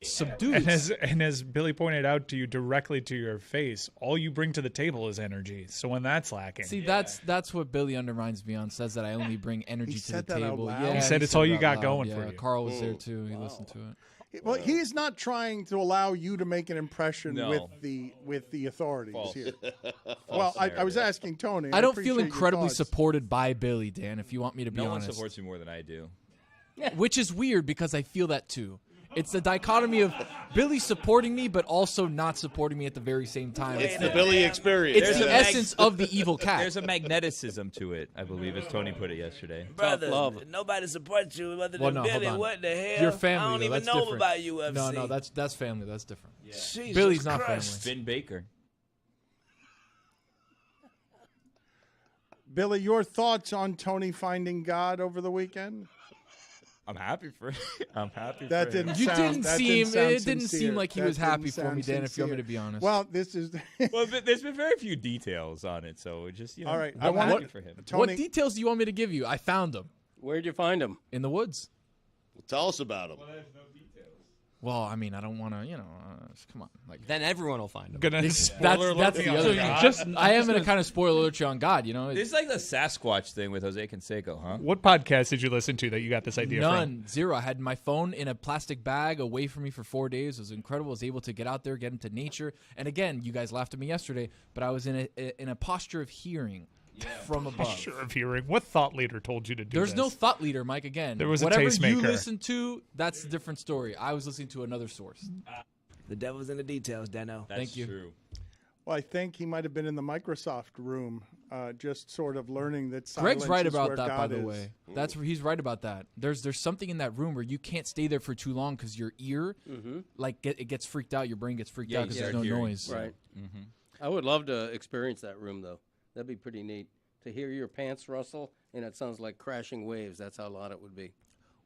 subdued. And as Billy pointed out to you directly to your face, all you bring to the table is energy. So when that's lacking, See, that's what Billy undermines me on. Says that I only bring energy to the said that out table. loud? Yeah, He said it's all it you out got loud. going yeah, for you. Carl was there too. He listened to it. Well, he's not trying to allow you to make an impression No. with the authorities False. here. Well, I was asking Tony. I don't feel appreciate your incredibly thoughts. supported by Billy, Dan, if you want me to be No one honest. supports me more than I do. Which is weird because I feel that too. It's the dichotomy of Billy supporting me but also not supporting me at the very same time. It's the Billy experience. It's the essence of the evil cat. There's a magneticism to it, I believe, as Tony put it yesterday. Brother, love. nobody supports you other Well, than no, hold Billy. on. What the hell? Your family, I don't though, even that's know different. about UFC. No, that's family. That's different. Jesus Billy's not Christ. family. Finn Baker. Billy, your thoughts on Tony finding God over the weekend? I'm happy for I'm happy That for didn't him. You sound, didn't that seem. didn't sound It didn't sincere. seem like he That was happy didn't for me, sound Dan. If you want me to sincere. be honest. Well, this is Well, there's been very few details on it, so it just, all right. I'm I want happy for him. Tony. what details do you want me to give you? I found them Where'd you find him? in the woods. Tell us about him. Well, I mean, I don't want to. Come on. Like Then everyone will find him. Gonna that's spoiler alert the me on other. God. I am going to kind of spoil alert you on God. It's like the Sasquatch thing with Jose Canseco, huh? What podcast did you listen to that you got this idea from? None, zero. I had my phone in a plastic bag away from me for 4 days. It was incredible. I was able to get out there, get into nature. And again, you guys laughed at me yesterday, but I was in a posture of hearing from above. Sure of hearing. What thought leader told you to do There's this? no thought leader, Mike. Again, There was a whatever you tastemaker. listen to, that's a different story. I was listening to another source. The devil's in the details, Dano. That's Thank you. true. Well, I think he might have been in the Microsoft room, just sort of learning that silence Greg's right is about where that, God by the is. way. That's where he's right about that. There's something in that room where you can't stay there for too long because your ear, it gets freaked out. Your brain gets freaked Yeah, out you because there's start no hearing. noise. Right. I would love to experience that room, though. That'd be pretty neat. To hear your pants rustle, and it sounds like crashing waves. That's how loud it would be.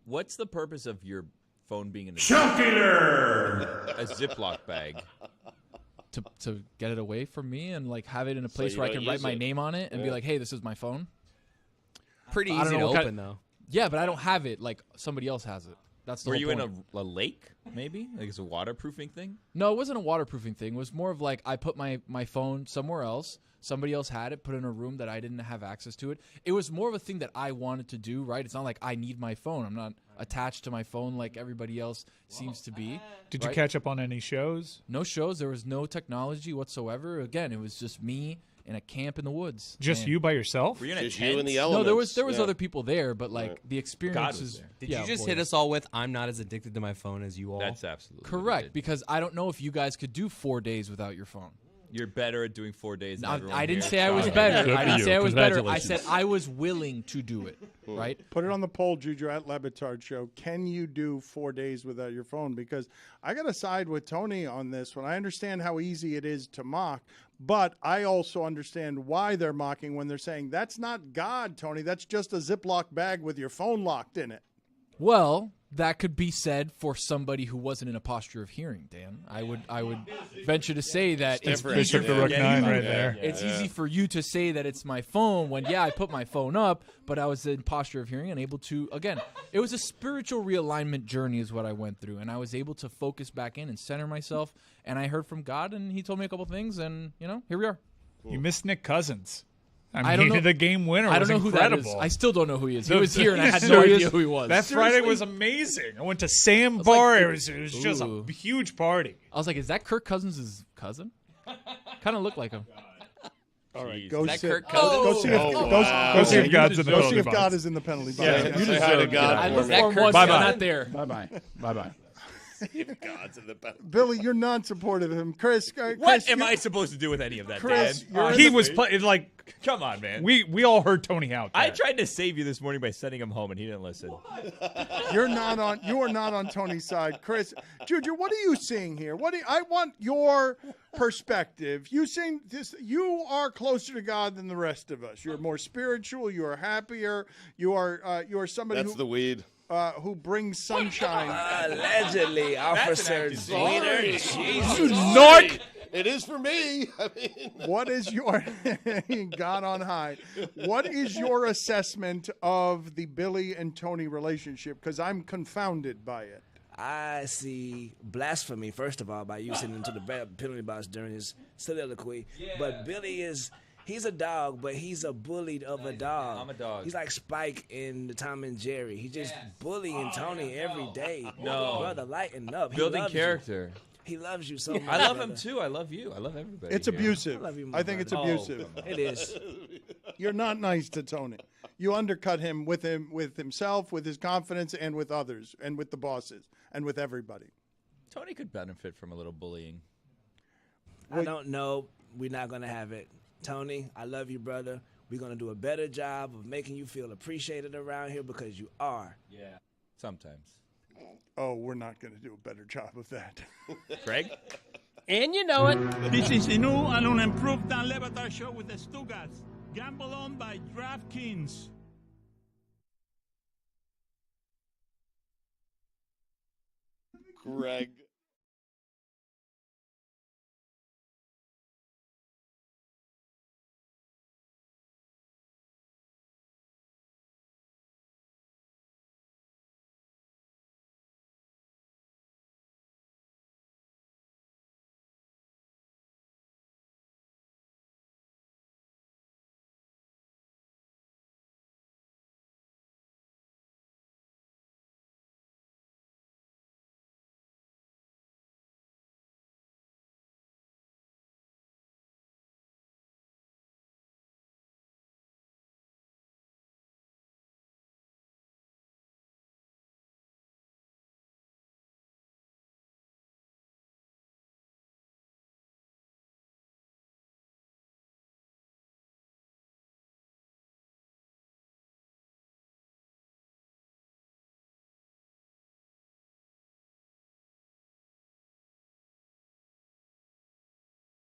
What's the purpose of your phone being in a Ziploc bag? To get it away from me and like have it in a place you where I don't can write use my it. name on it and be like, hey, this is my phone. Pretty I don't easy to know what open, though. Yeah, but I don't have it. Like somebody else has it. That's the Were whole you point. in a lake, maybe? Like it's a waterproofing thing? No, it wasn't a waterproofing thing. It was more of like I put my phone somewhere else. Somebody else had it, put it in a room that I didn't have access to it. It was more of a thing that I wanted to do, right? It's not like I need my phone. I'm not attached to my phone like everybody else seems to be. Did you right? catch up on any shows? No shows. There was no technology whatsoever. Again, it was just me in a camp in the woods. Just And- you by yourself? Were you in a Just tent? you and the No, elements. there was Yeah. other people there, but like the experience God was is. there. Did yeah, you just boy, hit yeah. us all with, I'm not as addicted to my phone as you all? That's absolutely what we Correct, did. because I don't know if you guys could do 4 days without your phone. You're better at doing 4 days than everyone I didn't here. say I was Sorry. better. Good I for didn't you. say I was better. I said Congratulations. I was willing to do it. Right? Put it on the poll, Juju, at Le Batard Show. Can you do 4 days without your phone? Because I got to side with Tony on this one. I understand how easy it is to mock, but I also understand why they're mocking when they're saying, that's not God, Tony. That's just a Ziploc bag with your phone locked in it. Well, that could be said for somebody who wasn't in a posture of hearing, Dan. I would venture to say that it's Bishop the Rook 9 right there. It's easy for you to say that it's my phone when, I put my phone up, but I was in posture of hearing and able to, again, it was a spiritual realignment journey is what I went through, and I was able to focus back in and center myself, and I heard from God, and he told me a couple things, and, here we are. You missed Nick Cousins. I don't know the game winner. I don't know incredible. who that is. I still don't know who he is. He was here, and I had no idea who he was. That Friday was amazing. I went to Sam Bar. It was just a huge party. I was like, is that Kirk Cousins' cousin? Kind of looked like him. All right, go see if God's in the penalty box. Go see if God is in the penalty box. Yeah, you deserve to God. I looked for him once, but not there. Bye-bye. God's in the penalty. Billy, you're not supportive of him. Chris, what am I supposed to do with any of that, Chris, Dan? He was like, come on, man. We all heard Tony out there. I tried to save you this morning by sending him home, and he didn't listen. You are not on Tony's side, Chris. Juju, what are you seeing here? I want your perspective. You saying this? You are closer to God than the rest of us. You're more spiritual. You are happier. You are somebody. That's the weed. Who brings sunshine. Allegedly, Officer Jeter. You narc! It is for me. What is your God on high? What is your assessment of the Billy and Tony relationship? Because I'm confounded by it. I see blasphemy, first of all, by using into the penalty box during his soliloquy. Yeah. But Billy he's a dog, but he's a bullied of a dog. I'm a dog. He's like Spike in the Tom and Jerry. He's just bullying Tony every day. No. Brother, lighten up. Building character. He loves you so much. I love him too. I love you. I love everybody. It's abusive. I love you, I think it's abusive. It is. You're not nice to Tony. You undercut him with himself, with his confidence, and with others, and with the bosses, and with everybody. Tony could benefit from a little bullying. I don't know. We're not going to have it. Tony, I love you, brother. We're going to do a better job of making you feel appreciated around here because you are. Yeah. Sometimes. Oh, we're not going to do a better job of that. Greg? And you know it. This is the new and unimproved Dan Le Batard Show with the Stugotz. Gamble on by DraftKings. Greg.